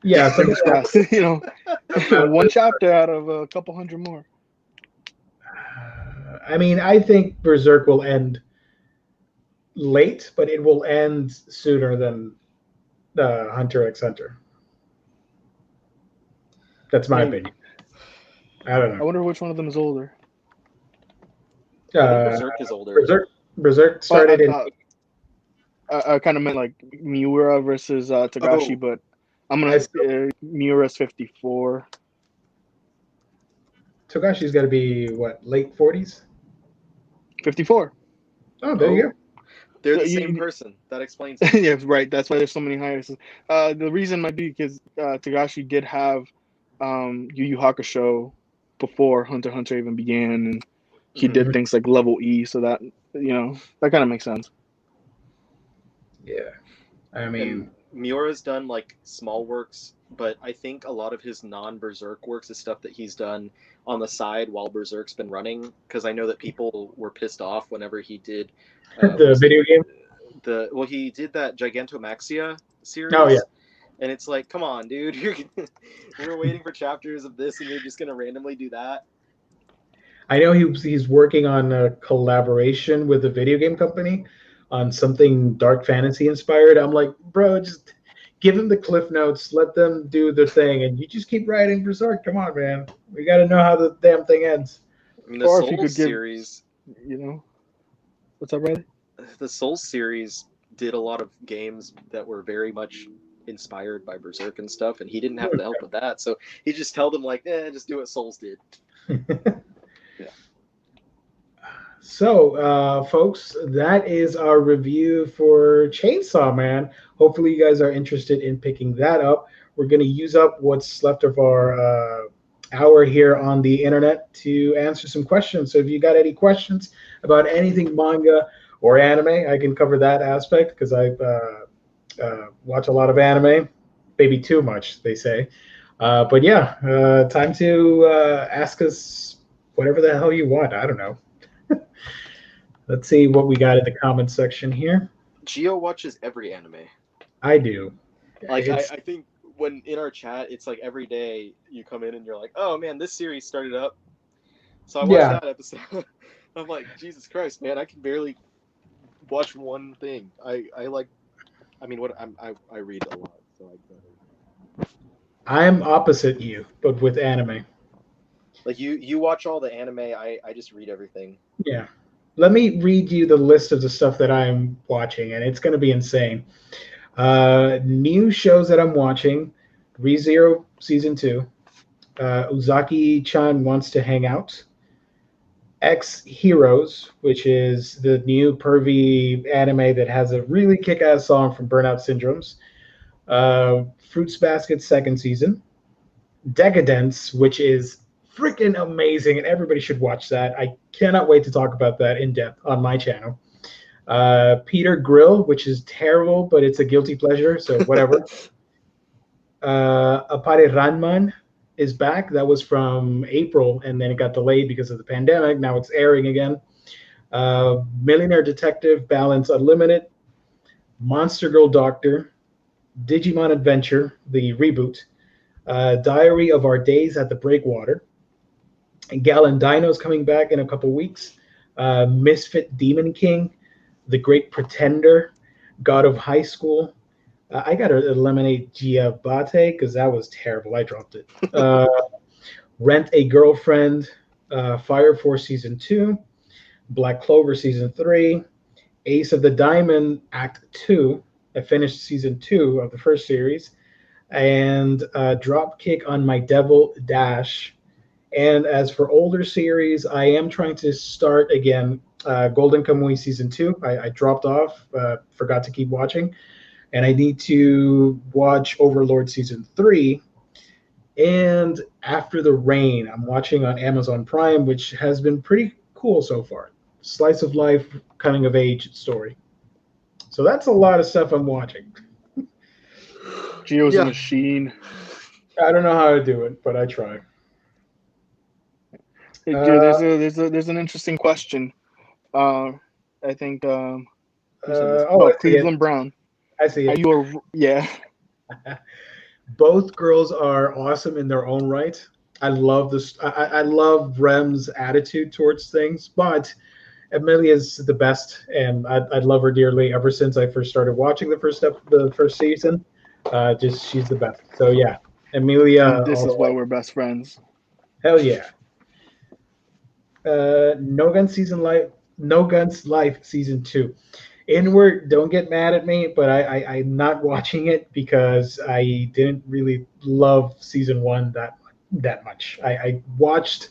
yeah, fingers crossed. One chapter out of a couple hundred more. I mean, I think Berserk will end late, but it will end sooner than Hunter x Hunter. That's my opinion. I don't know. I wonder which one of them is older. I think Berserk is older. Berserk started in. I kind of meant like Miura versus Togashi, but I'm gonna Miura's 54. Togashi's got to be what, late 40s? 54. Oh, there you go. They're the same person. That explains it. Yeah, right. That's why there's so many hiatuses. The reason might be because Togashi did have Yu Yu Hakusho before Hunter x Hunter even began, and he did things like level E, so that that kind of makes sense. Yeah, I mean, and Miura's done like small works, but I think a lot of his non-Berserk works is stuff that he's done on the side while Berserk's been running. Because I know that people were pissed off whenever he did the video game. He did that Gigantomaxia series. Oh yeah. And it's like, come on, dude! We're waiting for chapters of this, and you're just gonna randomly do that. I know he's working on a collaboration with a video game company on something dark fantasy inspired. I'm like, bro, just give them the cliff notes, let them do their thing, and you just keep writing Berserk. Come on, man. We got to know how the damn thing ends. I mean, the Souls series, what's up, Ryley? The Souls series did a lot of games that were very much inspired by Berserk and stuff, and he didn't have to help with that, so he just told them like, just do what Souls did. Yeah. So, folks, that is our review for Chainsaw Man. Hopefully, you guys are interested in picking that up. We're going to use up what's left of our hour here on the internet to answer some questions. So, if you got any questions about anything manga or anime, I can cover that aspect because I've watch a lot of anime, maybe too much, they say. But yeah, time to ask us whatever the hell you want. I don't know. Let's see what we got in the comments section here. Gio watches every anime. I do. Like I think when in our chat, it's like every day you come in and you're like, oh man, this series started up. So I watched that episode. I'm like, Jesus Christ, man, I can barely watch one thing. I read a lot, so I'm opposite you, but with anime. Like you watch all the anime, I just read everything. Yeah. Let me read you the list of the stuff that I'm watching, and it's going to be insane. New shows that I'm watching: ReZero Season 2, Uzaki-chan Wants to Hang Out, X Heroes, which is the new pervy anime that has a really kick-ass song from Burnout Syndromes, Fruits Basket second season, Decadence, which is freaking amazing, and everybody should watch that. I cannot wait to talk about that in depth on my channel. Peter Grill, which is terrible, but it's a guilty pleasure, so whatever. Apare Ranman is back. That was from April, and then it got delayed because of the pandemic. Now it's airing again. Millionaire Detective Balance Unlimited, Monster Girl Doctor, Digimon Adventure, the reboot, Diary of Our Days at the Breakwater, Gallon Dino's coming back in a couple weeks, Misfit Demon King, The Great Pretender, God of High School. I got to eliminate Giabate because that was terrible. I dropped it. Rent a Girlfriend, Fire Force Season 2, Black Clover Season 3, Ace of the Diamond Act 2. I finished Season 2 of the first series. And Dropkick on My Devil Dash. And as for older series, I am trying to start again Golden Kamuy Season 2. I dropped off, forgot to keep watching. And I need to watch Overlord Season 3. And After the Rain, I'm watching on Amazon Prime, which has been pretty cool so far. Slice of life, coming of age story. So that's a lot of stuff I'm watching. Gio's a machine. I don't know how to do it, but I try. Hey, Gio, there's an interesting question. I think Cleveland Brown. I see it. Yeah. Both girls are awesome in their own right. I love this. I love Rem's attitude towards things, but Amelia's the best, and I love her dearly ever since I first started watching the first season. She's the best. So yeah, Amelia. And this is why we're best friends. Hell yeah. No Guns Life Season 2. Inward, don't get mad at me, but I'm not watching it because I didn't really love Season 1 that much. I watched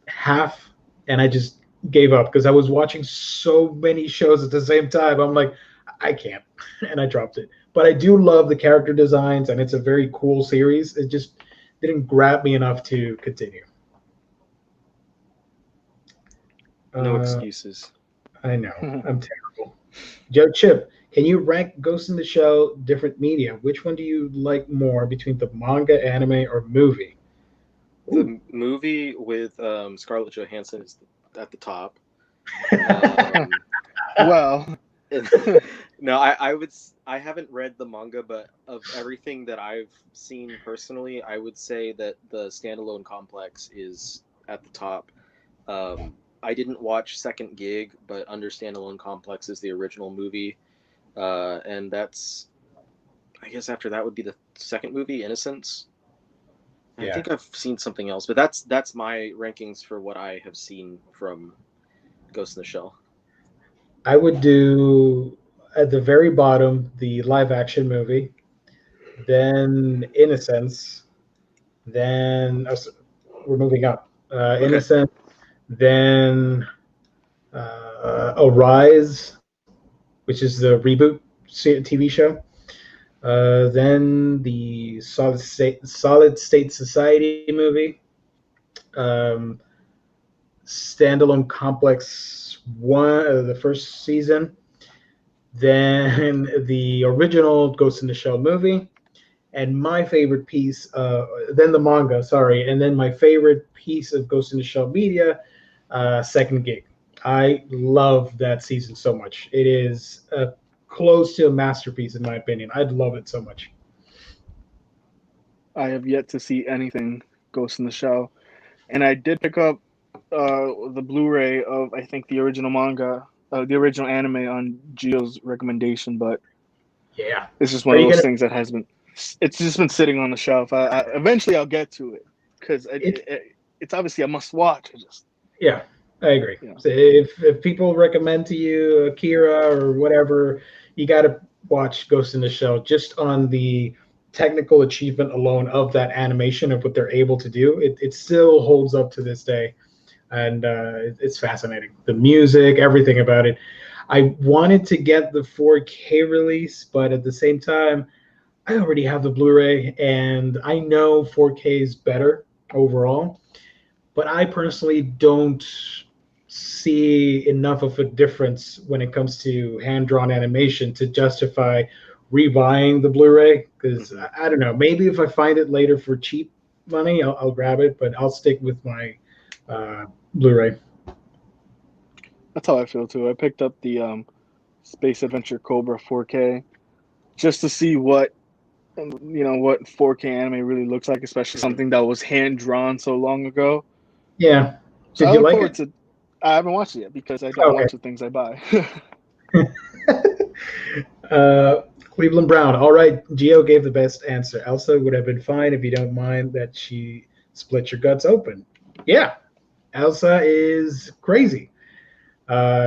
half and I just gave up because I was watching so many shows at the same time. I'm like, I can't, and I dropped it. But I do love the character designs, and it's a very cool series. It just didn't grab me enough to continue. No excuses. I know. I'm terrible. Joe Chip, can you rank Ghost in the Shell different media? Which one do you like more between the manga, anime, or movie? The movie with Scarlett Johansson is at the top. Well, no, I haven't read the manga, but of everything that I've seen personally, I would say that the standalone complex is at the top. I didn't watch Second Gig, but under Standalone Complex is the original movie, and that's, I guess after that would be the second movie, Innocence. Yeah. I think I've seen something else, but that's my rankings for what I have seen from Ghost in the Shell. I would do at the very bottom the live action movie, then Innocence, then we're moving up. Okay. Innocence, then Arise, which is the reboot TV show. Then the Solid State Society movie. Standalone Complex 1, the first season. Then the original Ghost in the Shell movie. And my favorite piece, then the manga, sorry. And then my favorite piece of Ghost in the Shell media, Second Gig. I love that season so much. It is close to a masterpiece, in my opinion. I love it so much. I have yet to see anything Ghost in the Shell, and I did pick up the Blu-ray of, I think, the original manga, the original anime on Gio's recommendation, but yeah, it's just one of those things that has been, it's just been sitting on the shelf. Eventually I'll get to it because it's obviously a must-watch. Yeah, I agree. Yeah. So if people recommend to you Akira or whatever, you got to watch Ghost in the Shell just on the technical achievement alone of that animation of what they're able to do. It still holds up to this day, and it's fascinating. The music, everything about it. I wanted to get the 4K release, but at the same time, I already have the Blu-ray, and I know 4K is better overall, but I personally don't see enough of a difference when it comes to hand-drawn animation to justify rebuying the Blu-ray, because I don't know, maybe if I find it later for cheap money, I'll grab it, but I'll stick with my Blu-ray. That's how I feel too. I picked up the Space Adventure Cobra 4K just to see what 4K anime really looks like, especially something that was hand drawn so long ago. Yeah. So Did I you look like forward it? I haven't watched it yet because I don't watch the things I buy. Cleveland Brown. All right, Gio gave the best answer. Elsa would have been fine if you don't mind that she split your guts open. Yeah, Elsa is crazy.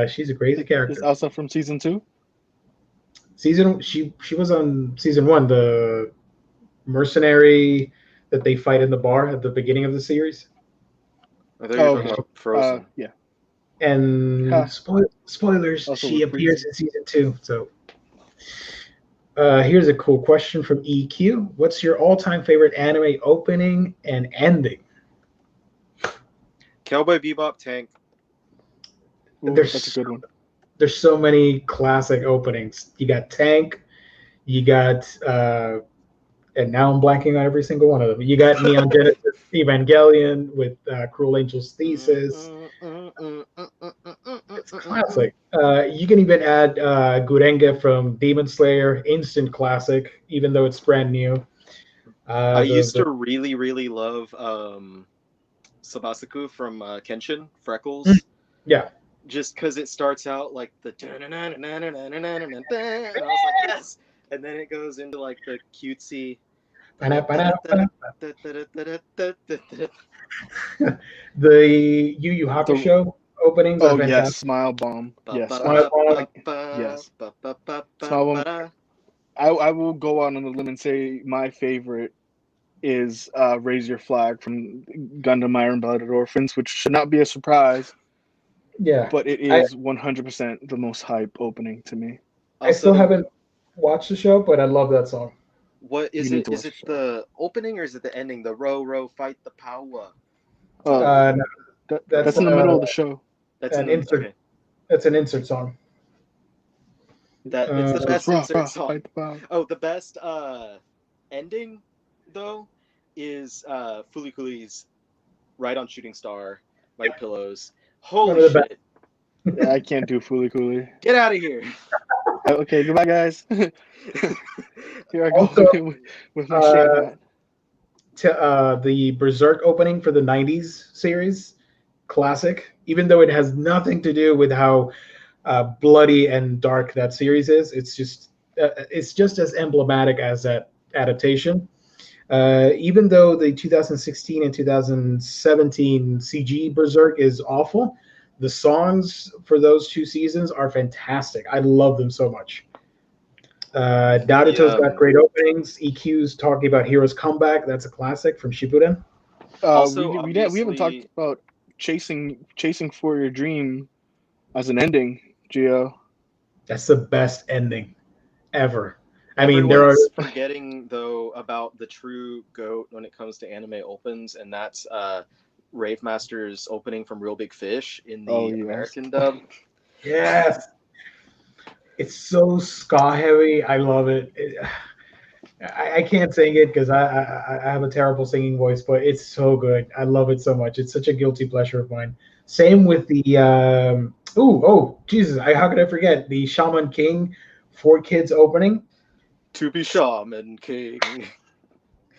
She's a crazy character. Is Elsa from season 2? She was on season 1, the mercenary that they fight in the bar at the beginning of the series. I thought you were talking about Frozen. Yeah. And spoilers, Also she appears in season 2. So here's a cool question from EQ. What's your all-time favorite anime opening and ending? Cowboy Bebop Tank. Ooh, that's a good one. There's so many classic openings. You got Tank, you got and now I'm blanking on every single one of them. You got Neon Genesis Evangelion with Cruel Angel's Thesis. It's classic. You can even add Gurenge from Demon Slayer, instant classic, even though it's brand new. I used to really, really love Sabasaku from Kenshin, Freckles. Yeah. Just because it starts out like the and I was like, yes, and then it goes into like the cutesy. The Yu Yu Hakusho openings. Oh yes, Smile Bomb. Yes, Smile Bomb. Yes, Smile Bomb. I will go out on a limb and say my favorite is Raise Your Flag from Gundam Iron Blooded Orphans, which should not be a surprise. Yeah, but it is 100% the most hype opening to me. I still haven't watched the show, but I love that song. What is it? Is it the opening or is it the ending? The row, row, fight the power. No, that's in the middle of the show. That's an an insert. okay. That's an insert song. It's the best insert song. Fight the power. Oh, the best ending though is Fooly Cooley's Ride on Shooting Star, My Pillows. One Holy of the shit! Yeah, I can't do Fooly Cooley. Get out of here! Okay, goodbye, guys. Here I go Also, with my shame hat. The Berserk opening for the '90s series, classic. Even though it has nothing to do with how bloody and dark that series is, it's just as emblematic as that adaptation. Even though the 2016 and 2017 CG Berserk is awful, the songs for those two seasons are fantastic. I love them so much. Naruto's got great openings. EQ's talking about Hero's Comeback. That's a classic from Shippuden. Also, we haven't talked about chasing for your dream as an ending, Gio. That's the best ending ever. I mean, there are forgetting though about the true GOAT when it comes to anime opens, and that's Rave Master's opening from Real Big Fish in the American dub. Yes, it's so ska heavy. I love it. I can't sing it because I have a terrible singing voice, but it's so good. I love it so much. It's such a guilty pleasure of mine. Same with the Jesus! How could I forget the Shaman King 4Kids opening? To be Shaman King.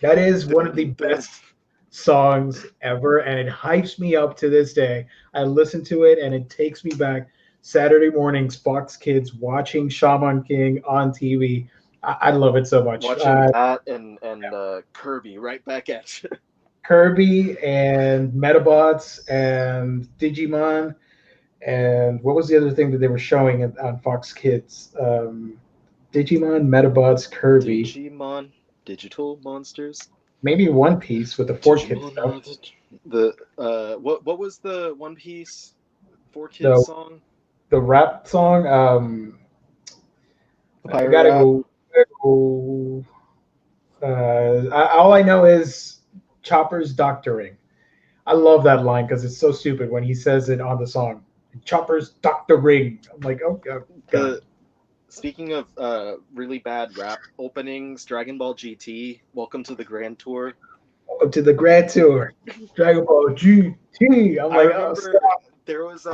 That is one of the best songs ever, and it hypes me up to this day. I listen to it, and it takes me back Saturday mornings, Fox Kids, watching Shaman King on TV. I love it so much. Watching that and Kirby right back at you. Kirby and Metabots and Digimon, and what was the other thing that they were showing on Fox Kids? Digimon, Metabots, Kirby. Digimon, Digital Monsters. Maybe One Piece with the 4Kids stuff. What was the One Piece 4Kids song? The rap song. I gotta go. All I know is Chopper's doctoring. I love that line because it's so stupid when he says it on the song. Chopper's doctoring. I'm like, oh God. Speaking of really bad rap openings, Dragon Ball GT, Welcome to the Grand Tour. Welcome to the Grand Tour. Dragon Ball GT. I remember there was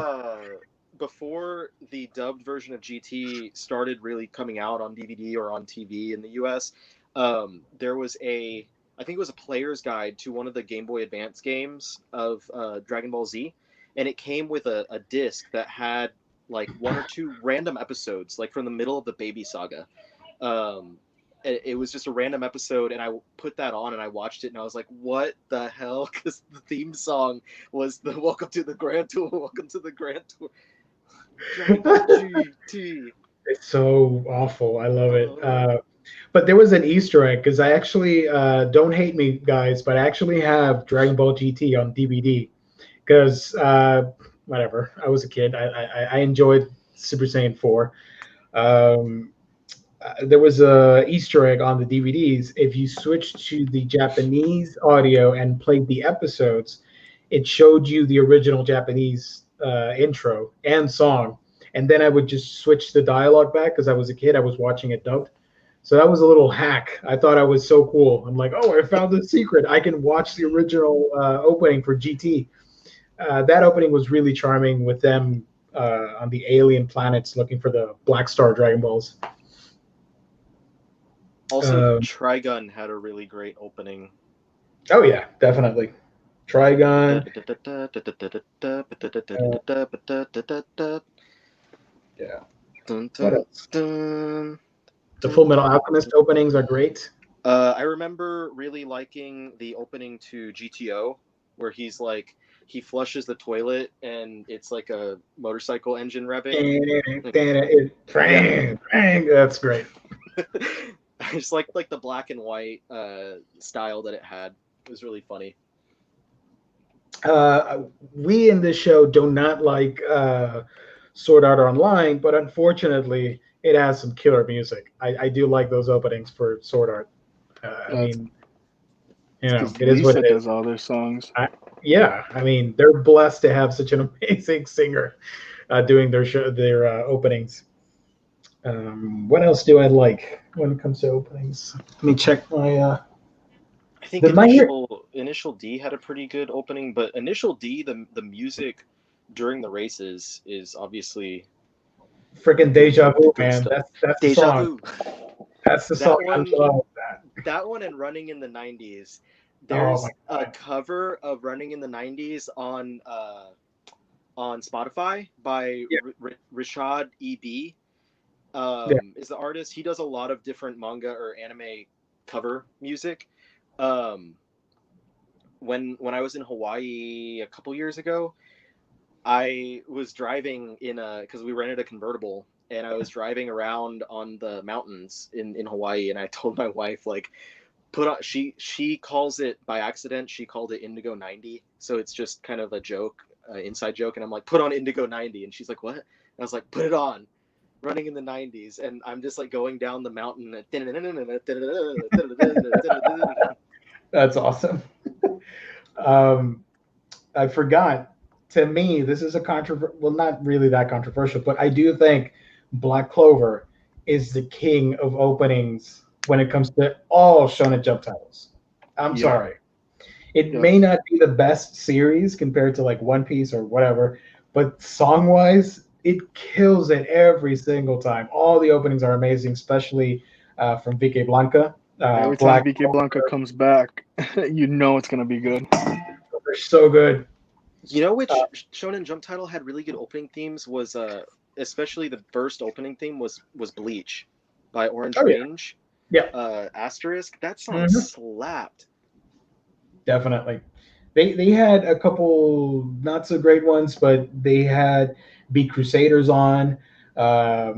before the dubbed version of GT started really coming out on DVD or on TV in the US, there was I think it was a player's guide to one of the Game Boy Advance games of Dragon Ball Z, and it came with a disc that had like one or two random episodes, like from the middle of the Baby Saga. It was just a random episode, and I put that on and I watched it, and I was like, "What the hell?" Because the theme song was the "Welcome to the Grand Tour, Welcome to the Grand Tour." GT. It's so awful. I love it. But there was an Easter egg because I actually don't hate me, guys, but I actually have Dragon Ball GT on DVD because. Whatever. I was a kid. I enjoyed Super Saiyan 4. There was a Easter egg on the DVDs. If you switched to the Japanese audio and played the episodes, it showed you the original Japanese intro and song. And then I would just switch the dialogue back because I was a kid. I was watching it dubbed. So that was a little hack. I thought I was so cool. I'm like, oh, I found the secret. I can watch the original opening for GT. That opening was really charming with them on the alien planets looking for the Black Star Dragon Balls. Also, Trigun had a really great opening. Oh yeah, definitely. Trigun. Yeah. What else? The Full Metal Alchemist openings are great. I remember really liking the opening to GTO, where he's like, he flushes the toilet and it's like a motorcycle engine revving. That's great. I just like the black and white style that it had. It was really funny. We in this show do not like Sword Art Online, but unfortunately, it has some killer music. I do like those openings for Sword Art. I mean, You know, Because it is what Lisa it is. does all their songs. Yeah, I mean, they're blessed to have such an amazing singer doing their show, their openings. What else do I like when it comes to openings? Let me check my. I think The My Hero. Initial D had a pretty good opening, but Initial D, the music during the races is obviously Freaking Deja Vu, good man. stuff. That's the Deja song. Vu. That's the That song. I one, love that. that one, and Running in the '90s. Oh my There's a god. cover of Running in the '90s on Spotify by Yeah. Rashad EB. Yeah. Is the artist. He does a lot of different manga or anime cover music. Um, when I was in Hawaii a couple years ago, I was driving because we rented a convertible, and I was driving around on the mountains in Hawaii, and I told my wife, like, put on, she calls it, by accident she called it Indigo 90, so it's just kind of a joke, inside joke, and I'm like, put on Indigo 90, and she's like, what? And I was like, put it on, Running in the '90s, and I'm just like going down the mountain. That's awesome. I forgot. To me, this is a well, not really that controversial, but I do think Black Clover is the king of openings when it comes to all Shonen Jump titles. I'm Yeah. sorry. It Yeah. may not be the best series compared to like One Piece or whatever, but song wise, it kills it every single time. All the openings are amazing, especially from VK Blanca. Every time Black BK Blanca comes back, you know it's gonna be good. They're so good. You know which Shonen Jump title had really good opening themes was especially the first opening theme was Bleach by Orange Range. Yeah. Asterisk. That song slapped. Definitely. They had a couple not so great ones, but they had Beat Crusaders on. I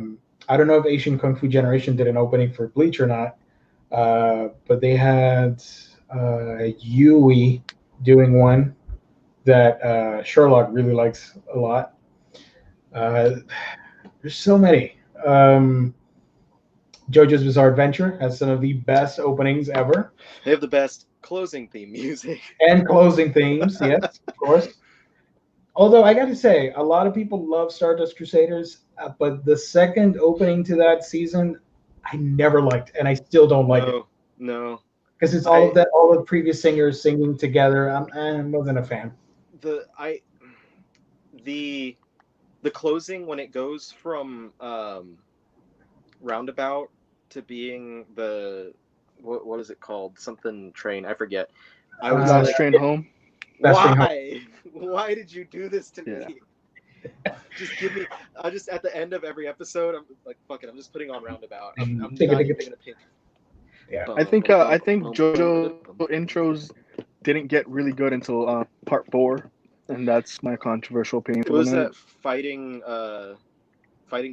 don't know if Asian Kung Fu Generation did an opening for Bleach or not, but they had Yui doing one that Sherlock really likes a lot. There's so many. JoJo's Bizarre Adventure has some of the best openings ever. They have the best closing theme music. And closing themes, yes, of course. Although I got to say, a lot of people love Stardust Crusaders, but the second opening to that season, I never liked, and I still don't like it. No. Because it's all the previous singers singing together. I wasn't a fan. The closing, when it goes from Roundabout to being the what is it called? Something train. I forget. I was Last Train Home. Why? Why did you do this to Yeah. me? Just give me. I just at the end of every episode, I'm like, fuck it. I'm just putting on Roundabout. I'm not even gonna pick. Yeah. I think JoJo intros didn't get really good until part 4, and that's my controversial opinion. Was that fighting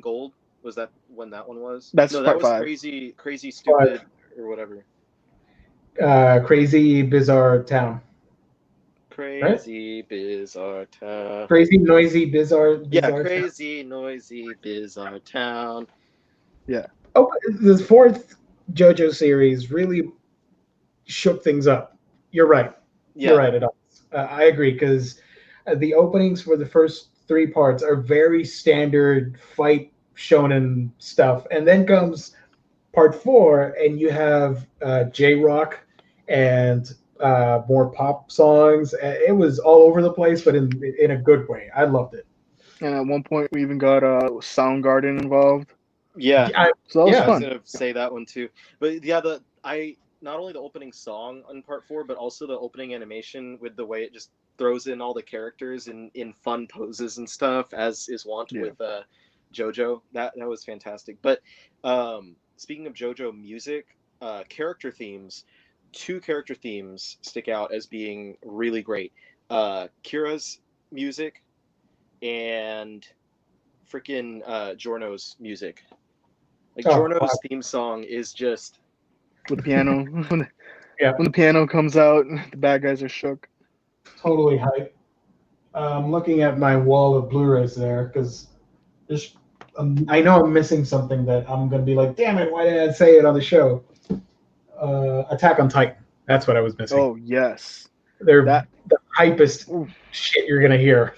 gold? Was that when that one was? That's no, part that was 5. crazy stupid or whatever. Crazy Bizarre Town. Crazy Bizarre Town. Crazy Noisy Bizarre. Yeah, Crazy Noisy Bizarre Town. Yeah. Oh, the fourth JoJo series really shook things up. You're right. Yeah. You're right. It does. I agree because the openings for the first 3 parts are very standard fight shonen stuff, and then comes part 4, and you have J-Rock and more pop songs. It was all over the place, but in a good way. I loved it. And at one point, we even got Soundgarden involved. Yeah, so that was fun. I was gonna say that one too. But yeah, not only the opening song on part 4, but also the opening animation with the way it just throws in all the characters in fun poses and stuff, as is wont with JoJo. That was fantastic. But speaking of JoJo music, character themes, 2 character themes stick out as being really great. Kira's music and freaking Giorno's music. Like Giorno's theme song is just with the piano. When Yeah. the piano comes out, the bad guys are shook. Totally hype. I'm looking at my wall of Blu-rays there because I know I'm missing something that I'm gonna be like, damn it, why didn't I say it on the show? Attack on Titan. That's what I was missing. Oh yes, They're that the hypest oof, shit you're gonna hear.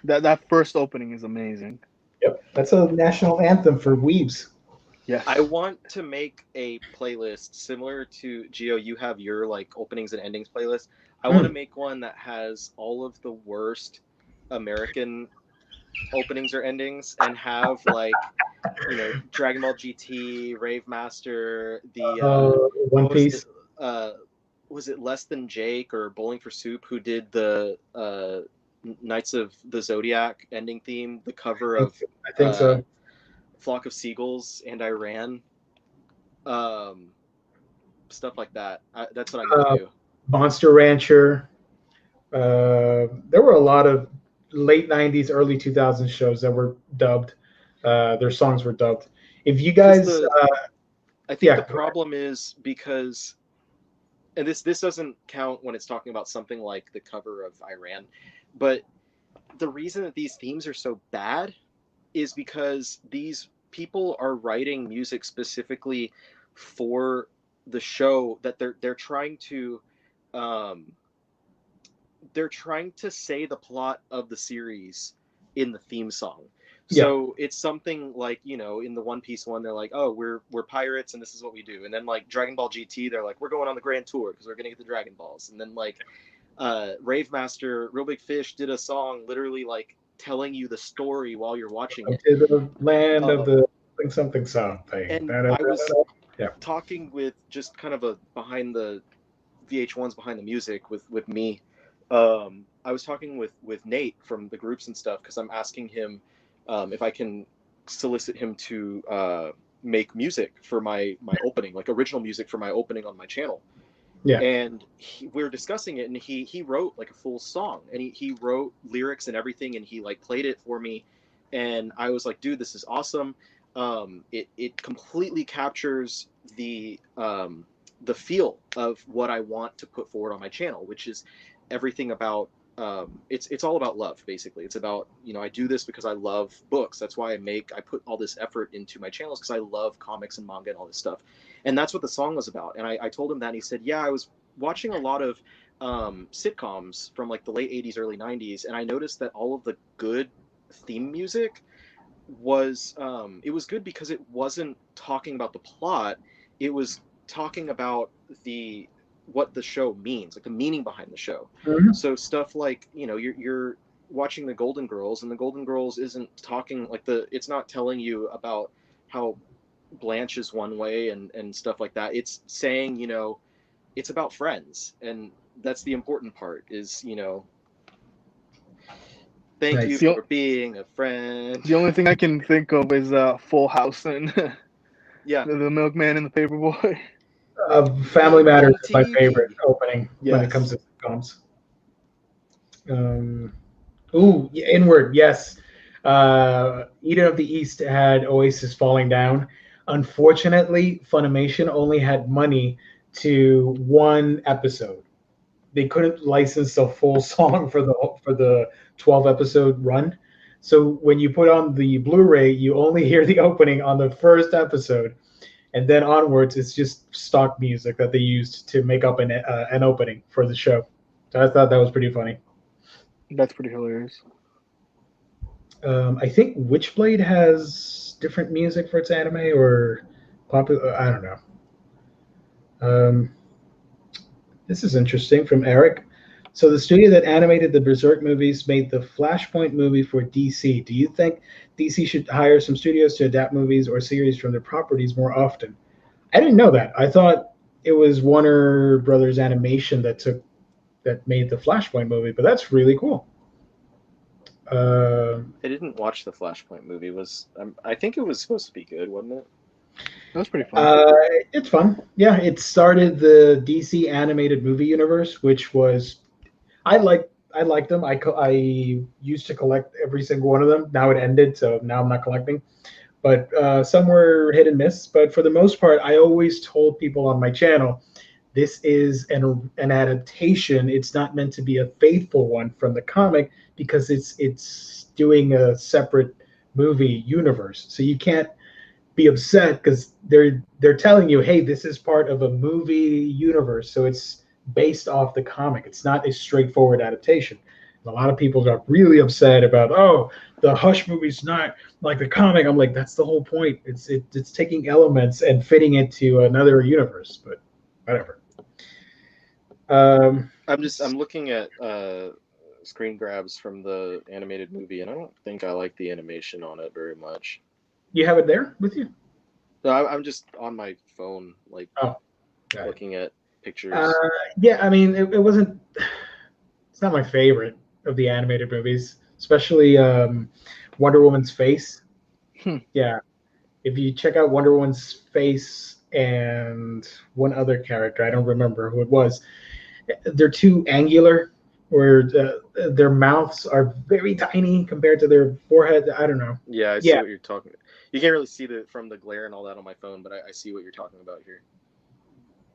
that first opening is amazing. Yep, that's a national anthem for weebs. Yes, I want to make a playlist similar to Geo. You have your like openings and endings playlist. I want to make one that has all of the worst American openings or endings and have like Dragon Ball GT, Rave Master, One what was it? Piece. Was it Less Than Jake or Bowling for Soup who did the Knights of the Zodiac ending theme, the cover of I think so. Flock of Seagulls and I Ran, stuff like that. That's what I'm gonna do. Monster Rancher. There were a lot of late 90s, early 2000s shows that were dubbed. Their songs were dubbed. If you guys, I think the problem is because, and this doesn't count when it's talking about something like the cover of Iran, but the reason that these themes are so bad is because these people are writing music specifically for the show that they're trying to say the plot of the series in the theme song. So it's something like, in the One Piece one, they're like, oh, we're pirates and this is what we do. And then like Dragon Ball GT, they're like, we're going on the Grand Tour because we're going to get the Dragon Balls. And then like Rave Master, Real Big Fish did a song literally like telling you the story while you're watching it. To the land of the something. And I was talking with just kind of a behind the VH1's behind the music with me. I was talking with Nate from the groups and stuff because I'm asking him if I can solicit him to make music for my opening, like original music for my opening on my channel. Yeah. And we were discussing it, and he wrote like a full song, and he wrote lyrics and everything, and he like played it for me, and I was like, dude, this is awesome. It completely captures the feel of what I want to put forward on my channel, which is everything about it's all about love. Basically, it's about, I do this because I love books. That's why I put all this effort into my channels, because I love comics and manga and all this stuff. And that's what the song was about. And I told him that, and he said, yeah, I was watching a lot of sitcoms from like the late 80s, early 90s, and I noticed that all of the good theme music was it was good because it wasn't talking about the plot. It was talking about what the show means, like the meaning behind the show. Mm-hmm. So stuff like, you're watching the Golden Girls, and the Golden Girls isn't talking like it's not telling you about how Blanche is one way and stuff like that. It's saying, it's about friends, and that's the important part is, thank you for being a friend. The only thing I can think of is Full House and yeah, the Milkman and the Paperboy. Family Matters is my favorite opening when it comes to sitcoms. Inward, yes. Eden of the East had Oasis Falling Down. Unfortunately, Funimation only had money to one episode. They couldn't license the full song for the 12 episode run. So when you put on the Blu-ray, you only hear the opening on the first episode. And then onwards, it's just stock music that they used to make up an opening for the show. So I thought that was pretty funny. That's pretty hilarious. I think Witchblade has different music for its anime or popular. I don't know. This is interesting from Eric. So the studio that animated the Berserk movies made the Flashpoint movie for DC. Do you think DC should hire some studios to adapt movies or series from their properties more often? I didn't know that. I thought it was Warner Brothers Animation that made the Flashpoint movie, but that's really cool. I didn't watch the Flashpoint movie. I think it was supposed to be good, wasn't it? That was pretty fun. It's fun. Yeah, it started the DC animated movie universe, which was I liked them. I used to collect every single one of them. Now it ended, so now I'm not collecting. But some were hit and miss. But for the most part, I always told people on my channel, this is an adaptation. It's not meant to be a faithful one from the comic because it's doing a separate movie universe. So you can't be upset because they're telling you, hey, this is part of a movie universe, so it's based off the comic. It's not a straightforward adaptation. A lot of people got really upset about, oh, the Hush movie's not like the comic. I'm like, that's the whole point. It's taking elements and fitting it to another universe, but whatever. I'm looking at screen grabs from the animated movie, and I don't think I like the animation on it very much. You have it there with you? No, I'm just on my phone, like looking at pictures. Yeah, I mean, it wasn't. It's not my favorite of the animated movies, especially Wonder Woman's face. Yeah, if you check out Wonder Woman's face and one other character, I don't remember who it was. They're too angular, where their mouths are very tiny compared to their forehead. I don't know. Yeah, I see what you're talking about. You can't really see from the glare and all that on my phone, but I see what you're talking about here.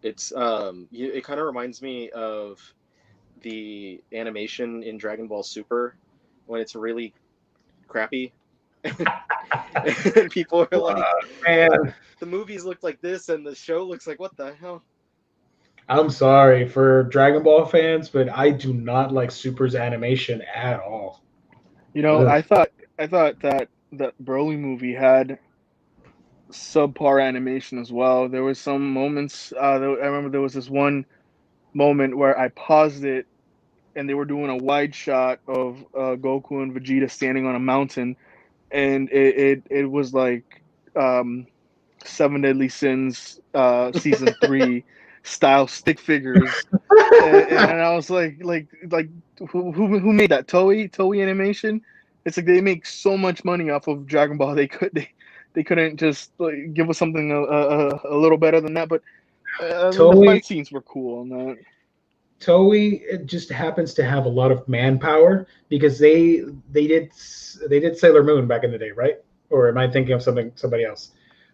It's it kind of reminds me of the animation in Dragon Ball Super when it's really crappy. And people are like, man, the movies look like this and the show looks like, what the hell? I'm sorry for Dragon Ball fans, but I do not like Super's animation at all. You know, I thought that the Broly movie had subpar animation as well. There was some moments. I remember there was this one moment where I paused it, and they were doing a wide shot of Goku and Vegeta standing on a mountain, and it was like Seven Deadly Sins season 3 style stick figures, and I was like who made that? Toei Animation. It's like they make so much money off of Dragon Ball. They couldn't just like, give us something a little better than that. But the fight scenes were cool on that. Toei just happens to have a lot of manpower because they did Sailor Moon back in the day, right? Or am I thinking of somebody else?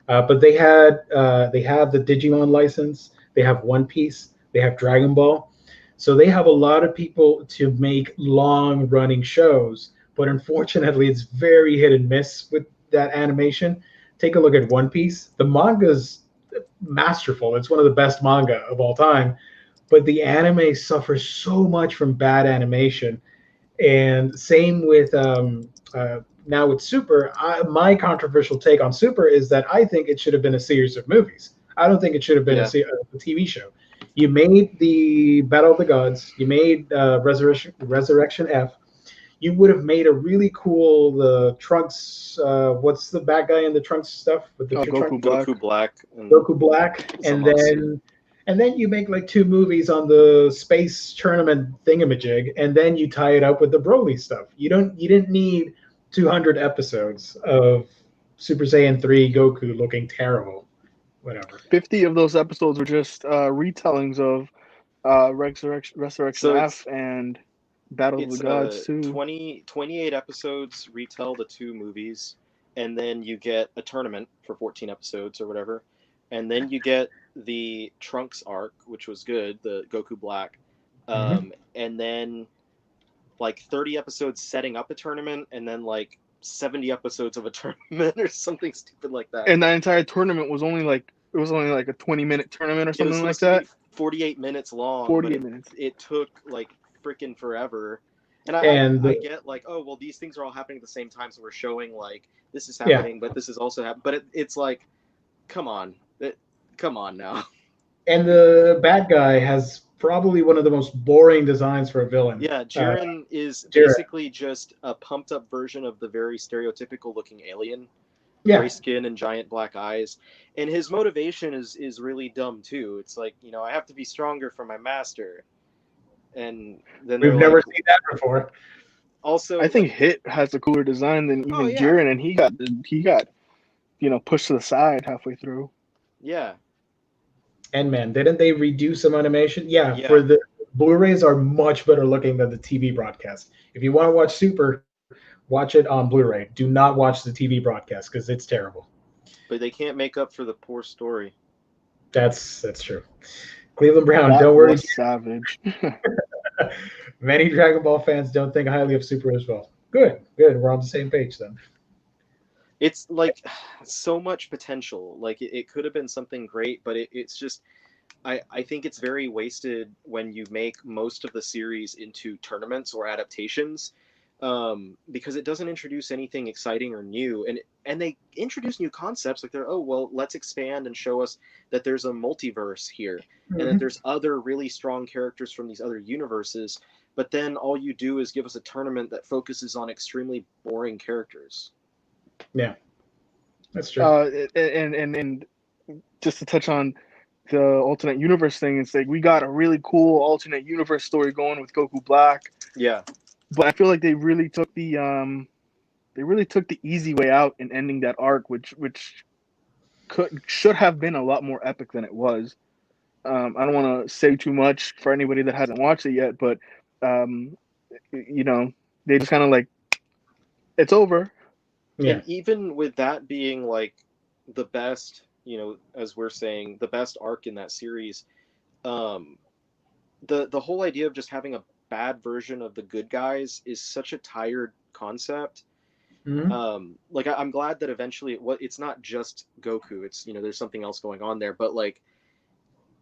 But they have the Digimon license. They have One Piece. They have Dragon Ball. So they have a lot of people to make long running shows. But unfortunately, it's very hit and miss with that animation. Take a look at One Piece. The manga's masterful. It's one of the best manga of all time. But the anime suffers so much from bad animation. And same with now with Super. My controversial take on Super is that I think it should have been a series of movies. I don't think it should have been a TV show. You made the Battle of the Gods. You made Resurrection F. You would have made a really cool the Trunks. What's the bad guy in the Trunks stuff with the Goku Black. Goku Black, and then you make like 2 movies on the space tournament thingamajig, and then you tie it up with the Broly stuff. You didn't need 200 episodes of Super Saiyan 3 Goku looking terrible. Whatever. 50 of those episodes were just retellings of Resurrection F and Battle of the Gods too. 28 episodes retell the 2 movies, and then you get a tournament for 14 episodes or whatever, and then you get the Trunks arc, which was good, the Goku Black, and then like 30 episodes setting up a tournament, and then like 70 episodes of a tournament or something stupid like that. And that entire tournament was only like a 20-minute tournament or something like that. 48 minutes long. 48 minutes. It took like freaking forever. And I get like, oh well, these things are all happening at the same time, so we're showing like this is happening, but this is also happening. But it's like, come on now. And the bad guy has probably one of the most boring designs for a villain. Yeah, Jiren is basically just a pumped up version of the very stereotypical looking alien. Gray skin and giant black eyes. And his motivation is really dumb too. It's like, I have to be stronger for my master. And then we've never seen that before. Also, I think Hit has a cooler design than even Jiren, and he got pushed to the side halfway through. Yeah. And man, didn't they redo some animation? Yeah. For the Blu-rays are much better looking than the TV broadcast. If you want to watch Super, watch it on Blu-ray. Do not watch the TV broadcast because it's terrible. But they can't make up for the poor story. That's true. Cleveland Brown, don't worry. Savage. Many Dragon Ball fans don't think highly of Super as well. Good. We're on the same page then. It's like so much potential. Like it could have been something great, but it's just I think it's very wasted when you make most of the series into tournaments or adaptations, because it doesn't introduce anything exciting or new, and they introduce new concepts like they're, oh well, let's expand and show us that there's a multiverse here and that there's other really strong characters from these other universes, but then all you do is give us a tournament that focuses on extremely boring characters. Yeah, that's true. And just to touch on the alternate universe thing, it's like we got a really cool alternate universe story going with Goku Black. Yeah, but I feel like they really took the easy way out in ending that arc, which should have been a lot more epic than it was. I don't want to say too much for anybody that hasn't watched it yet, but you know, they just kind of like, it's over. Yeah. And even with that being like the best, you know, as we're saying, the best arc in that series, the whole idea of just having a bad version of the good guys is such a tired concept. Like I'm glad that eventually it's not just Goku. It's, you know, there's something else going on there, but like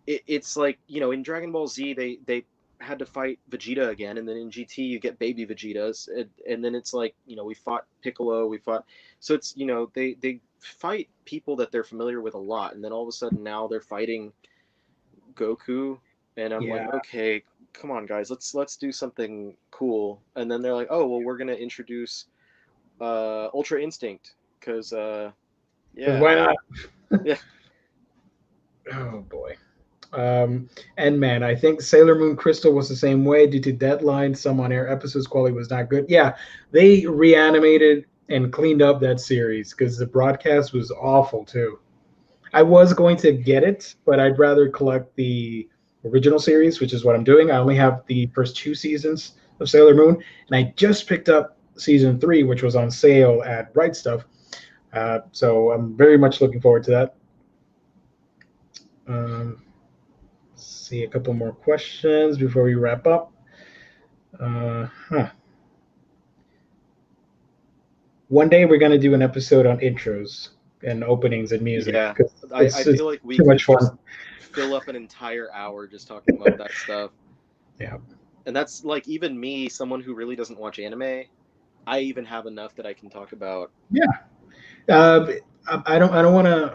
it's like, you know, in Dragon Ball Z they had to fight Vegeta again, and then in GT you get baby Vegetas, and then it's like, you know, we fought Piccolo, so it's, you know, they fight people that they're familiar with a lot, and then all of a sudden now they're fighting Goku, and I'm like, okay, come on guys, let's do something cool. And then they're like, oh well, we're gonna introduce Ultra Instinct because yeah, why not? Yeah. Oh boy. And man, I think Sailor Moon Crystal was the same way due to deadlines. Some on-air episodes quality was not good. Yeah, they reanimated and cleaned up that series because the broadcast was awful too. I was going to get it, but I'd rather collect the original series, which is what I'm doing. I only have the first 2 seasons of Sailor Moon, and I just picked up season 3, which was on sale at Right Stuff. So I'm very much looking forward to that. See a couple more questions before we wrap up. One day we're going to do an episode on intros and openings and music. Yeah, I feel like we could just fill up an entire hour just talking about that stuff. Yeah. And that's like, even me, someone who really doesn't watch anime, I even have enough that I can talk about. Yeah. I don't want to.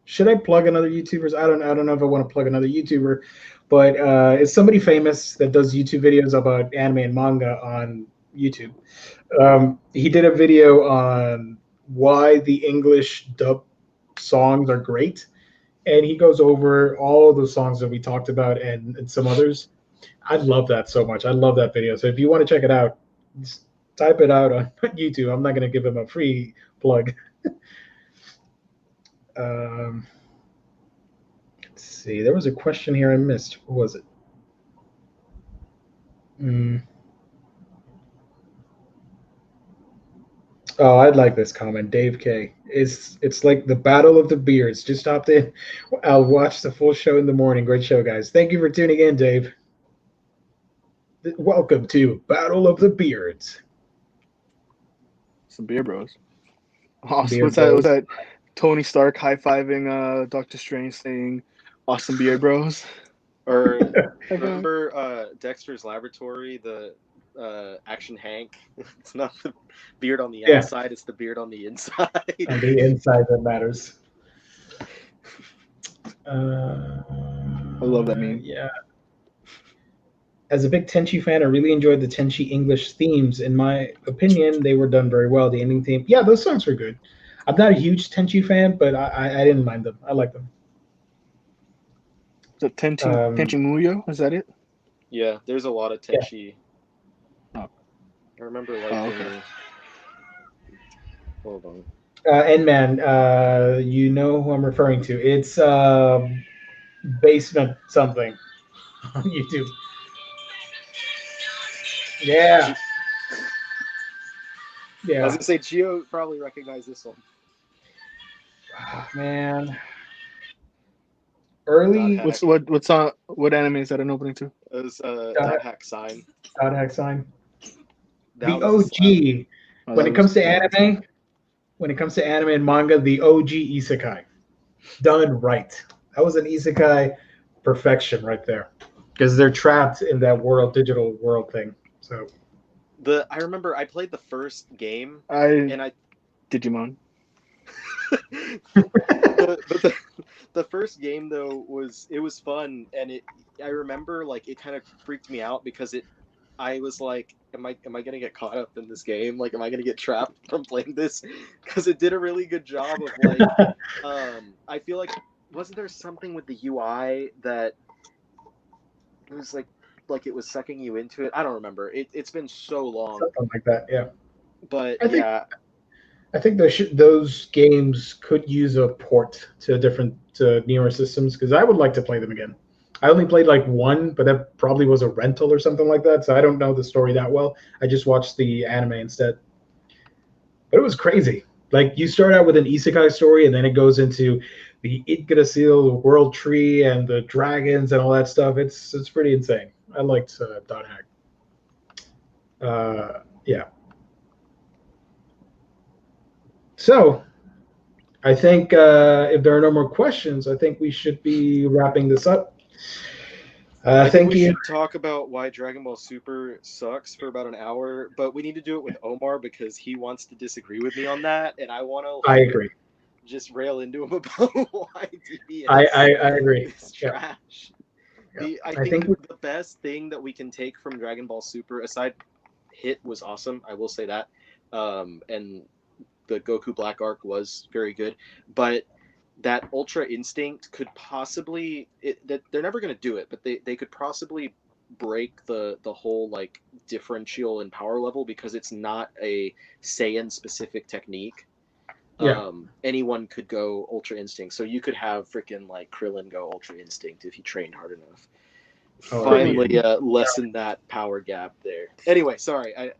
Should I plug another YouTuber? I don't know if I want to plug another YouTuber, but it's somebody famous that does YouTube videos about anime and manga on YouTube. He did a video on why the English dub songs are great, and he goes over all the songs that we talked about and some others. I love that so much. I love that video. So if you want to check it out, just type it out on YouTube. I'm not going to give him a free plug. Let's see. There was a question here I missed. What was it? Oh, I'd like this comment. Dave K. It's like the Battle of the Beards. Just stopped in. I'll watch the full show in the morning. Great show, guys. Thank you for tuning in, Dave. Welcome to Battle of the Beards. Some beer bros. Awesome. What's that? Was that Tony Stark high-fiving Doctor Strange saying awesome beer bros? Or remember Dexter's Laboratory, the Action Hank? It's not the beard on the outside, it's the beard on the inside. On the inside that matters. I love that meme. Yeah. As a big Tenchi fan, I really enjoyed the Tenchi English themes. In my opinion, they were done very well. The ending theme, yeah, those songs were good. I'm not a huge Tenchi fan, but I didn't mind them. I like them. So Tenchi Muyo, is that it? Yeah, there's a lot of Tenchi. Yeah. I remember liking. Okay. Hold on. N-Man, you know who I'm referring to. It's Basement something on YouTube. Yeah. I was gonna say Gio probably recognized this one. Oh, man. Early. What anime is that an opening to? It was Dot Hack Sign. Dot Hack Sign. That the OG. When it comes to anime, when it comes to anime and manga, the OG isekai, done right. That was an isekai perfection right there, because they're trapped in that world, digital world thing. So I remember I played the first game, and I Digimon. the first game though was fun, and I remember like it kind of freaked me out because I was like, am I gonna get caught up in this game? Like, am I gonna get trapped from playing this? Because it did a really good job of like, I feel like wasn't there something with the UI that it was like it was sucking you into it? I don't remember. It's been so long. Something like that, yeah. But I think those games could use a port to newer systems, because I would like to play them again. I only played like one, but that probably was a rental or something like that, so I don't know the story that well. I just watched the anime instead. But it was crazy. Like, you start out with an isekai story, and then it goes into the Yggdrasil, the World Tree, and the dragons and all that stuff. It's pretty insane. I liked Dot Hack. Yeah. So, I think if there are no more questions, I think we should be wrapping this up. I think Thank we you. should talk about why Dragon Ball Super sucks for about an hour, but we need to do it with Omar because he wants to disagree with me on that, and I want to. I agree. Just rail into him about why DBS I agree. is trash. Yeah. I think the best thing that we can take from Dragon Ball Super, aside, Hit was awesome. I will say that, and the Goku Black Arc was very good, but that Ultra Instinct could possibly they're never going to do it, but they could possibly break the whole like differential in power level because it's not a Saiyan specific technique. Yeah. Anyone could go Ultra Instinct, so you could have freaking like Krillin go Ultra Instinct if he trained hard enough. Finally, lessen that power gap there. Anyway, sorry,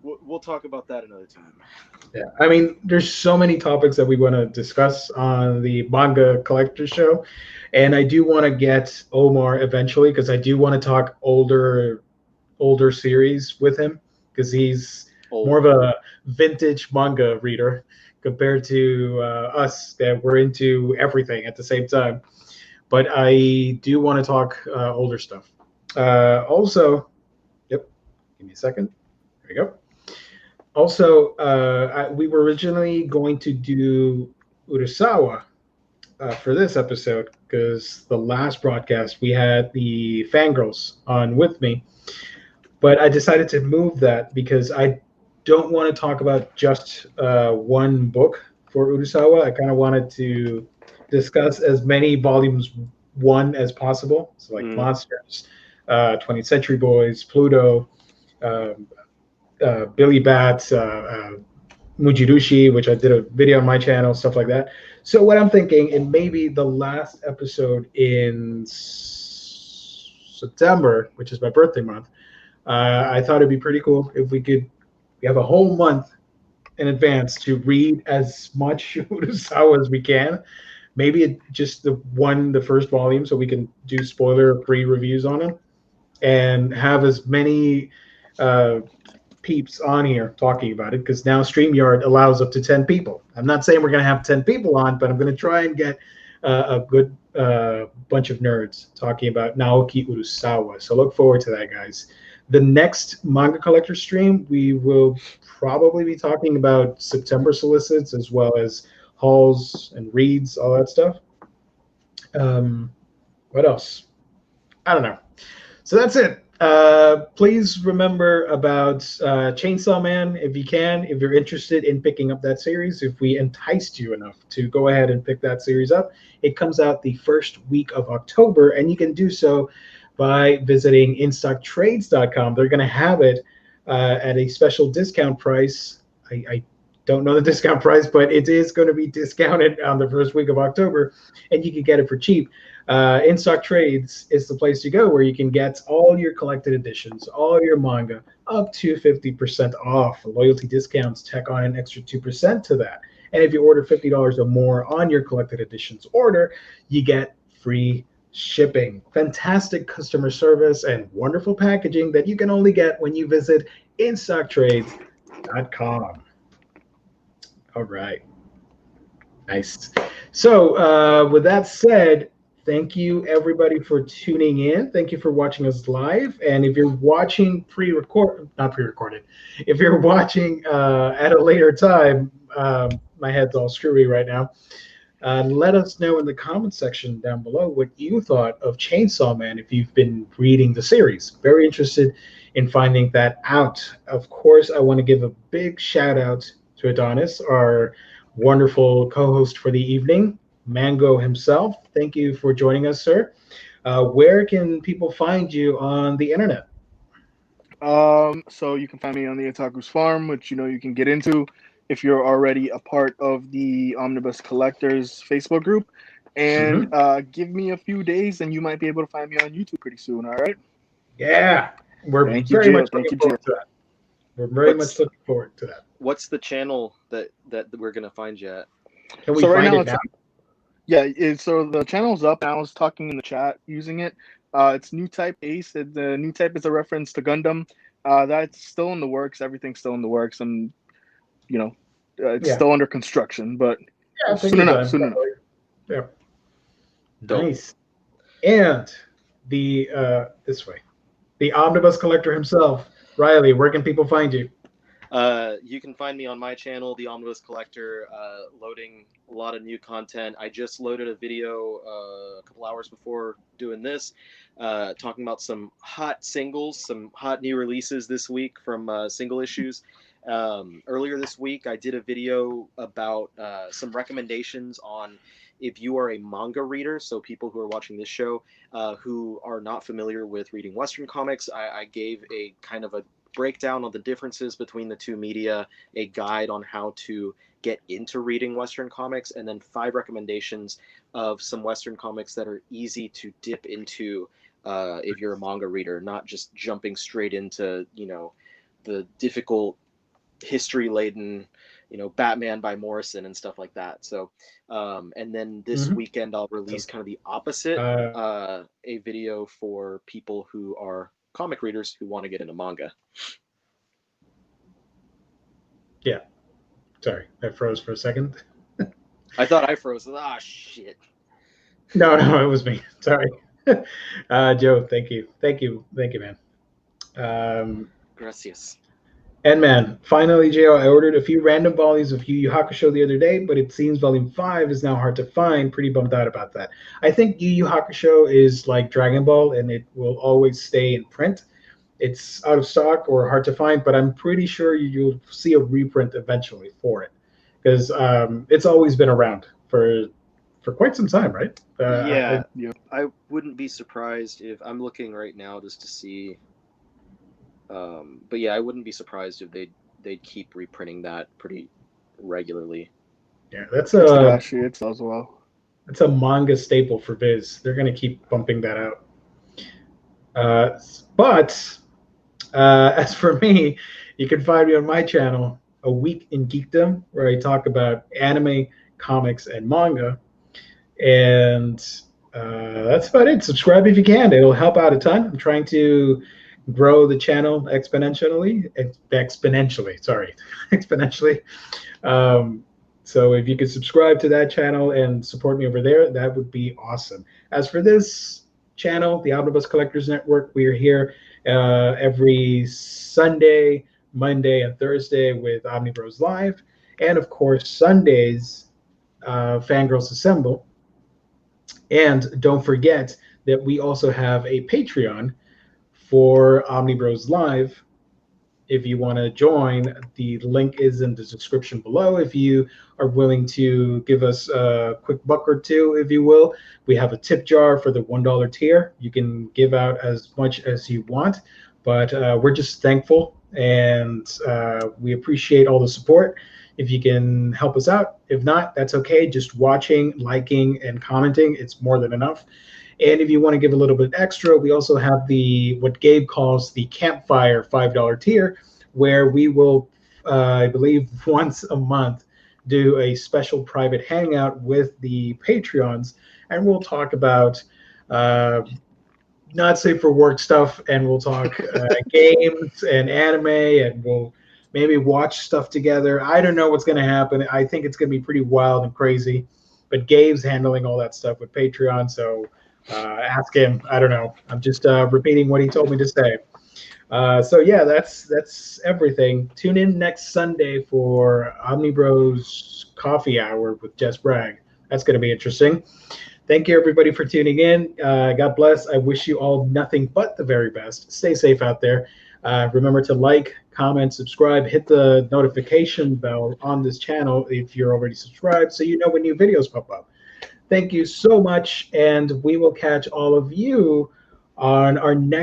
we'll talk about that another time. Yeah, I mean, there's so many topics that we want to discuss on the Manga Collectors Show, and I do want to get Omar eventually, because I do want to talk older series with him, because he's more of a vintage manga reader compared to us that we're into everything at the same time. But I do want to talk older stuff. Also, yep, give me a second. There we go. Also, we were originally going to do Urasawa for this episode, because the last broadcast we had the Fangirls on with me. But I decided to move that because I don't want to talk about just one book for Urasawa. I kind of wanted to discuss as many volumes 1 as possible. So like Monsters, 20th Century Boys, Pluto, Billy Bat, Mujirushi, which I did a video on my channel, stuff like that. So what I'm thinking, and maybe the last episode in September, which is my birthday month, I thought it'd be pretty cool if we have a whole month in advance to read as much Urasawa as we can. Maybe just the first volume, so we can do spoiler-free reviews on it, and have as many peeps on here talking about it, because now StreamYard allows up to 10 people. I'm not saying we're going to have 10 people on, but I'm going to try and get a good bunch of nerds talking about Naoki Urasawa. So look forward to that, guys. The next Manga Collector stream, we will probably be talking about September solicits as well as hauls and reads, all that stuff. What else? I don't know. So that's it. Please remember about Chainsaw Man if you can, if you're interested in picking up that series, if we enticed you enough to go ahead and pick that series up. It comes out the first week of October, and you can do so by visiting instocktrades.com. They're going to have it at a special discount price. I don't know the discount price, but it is going to be discounted on the first week of October, and you can get it for cheap. In Stock Trades is the place to go where you can get all your collected editions, all your manga, up to 50% off. Loyalty discounts tack on an extra 2% to that. And if you order $50 or more on your collected editions order, you get free shipping. Fantastic customer service and wonderful packaging that you can only get when you visit instocktrades.com. All right. Nice. So with that said, thank you everybody for tuning in. Thank you for watching us live. And if you're watching not pre-recorded, if you're watching at a later time, my head's all screwy right now. Let us know in the comment section down below what you thought of Chainsaw Man if you've been reading the series. Very interested in finding that out. Of course, I want to give a big shout out to Adonis, our wonderful co-host for the evening, Mango himself. Thank you for joining us, sir. Where can people find you on the internet? So you can find me on the Otaku's Farm, which you can get into if you're already a part of the Omnibus Collectors Facebook group. And give me a few days, and you might be able to find me on YouTube pretty soon. All right? Yeah, we're Thank you, very Jill. much looking forward to that. We're very much looking forward to that. What's the channel that we're gonna find you at? Can we So right find now it now? Yeah, so the channel's up. I was talking in the chat using it. It's New Type Ace. The New Type is a reference to Gundam. That's still in the works. Everything's still in the works, and it's still under construction. But soon enough. Yeah. Dope. Nice. And the this way, the Omnibus collector himself, Ryley. Where can people find you? You can find me on my channel, the Omnibus Collector, loading a lot of new content. I just loaded a video a couple hours before doing this, talking about some hot singles, some hot new releases this week from single issues. Earlier this week, I did a video about some recommendations on if you are a manga reader, so people who are watching this show who are not familiar with reading Western comics. I gave a kind of a breakdown on the differences between the two media, a guide on how to get into reading Western comics, and then 5 recommendations of some Western comics that are easy to dip into if you're a manga reader, not just jumping straight into the difficult history-laden Batman by Morrison and stuff like that. So and then this weekend I'll release kind of the opposite, a video for people who are comic readers who want to get into manga. Yeah. Sorry, I froze for a second. I thought I froze. Ah, shit. No, it was me. Sorry. Joe, thank you, man. Gracias. And man, finally, Joe, I ordered a few random volumes of Yu Yu Hakusho the other day, but it seems volume 5 is now hard to find. Pretty bummed out about that. I think Yu Yu Hakusho is like Dragon Ball, and it will always stay in print. It's out of stock or hard to find, but I'm pretty sure you'll see a reprint eventually for it, because it's always been around for quite some time, right? I wouldn't be surprised if I'm looking right now just to see. But yeah, I wouldn't be surprised if they'd keep reprinting that pretty regularly. Yeah, that's as well. It's a manga staple for Viz. They're gonna keep bumping that out. But as for me, you can find me on my channel, A Week in Geekdom, where I talk about anime, comics, and manga. And that's about it. Subscribe if you can. It'll help out a ton. I'm trying to grow the channel exponentially. So if you could subscribe to that channel and support me over there, that would be awesome. As for this channel, the Omnibus Collectors Network, we are here every Sunday, Monday, and Thursday with Omnibroslive, and of course Sundays, Fangirlz Assemble. And don't forget that we also have a Patreon for Omnibroslive. If you want to join, the link is in the description below. If you are willing to give us a quick buck or two, if you will, we have a tip jar for the $1 tier. You can give out as much as you want, but we're just thankful, and we appreciate all the support. If you can help us out, if not, that's okay. Just watching, liking, and commenting, it's more than enough. And if you want to give a little bit extra, we also have what Gabe calls the Campfire $5 tier, where we will, I believe, once a month do a special private hangout with the Patreons, and we'll talk about not safe for work stuff, and we'll talk games and anime, and we'll maybe watch stuff together. I don't know what's going to happen. I think it's going to be pretty wild and crazy. But Gabe's handling all that stuff with Patreon, so ask him. I don't know. I'm just repeating what he told me to say. So yeah, that's everything. Tune in next Sunday for Omnibros Coffee Hour with Jess Bragg. That's going to be interesting. Thank you, everybody, for tuning in. God bless. I wish you all nothing but the very best. Stay safe out there. Remember to like, comment, subscribe, hit the notification bell on this channel if you're already subscribed so you know when new videos pop up. Thank you so much, and we will catch all of you on our next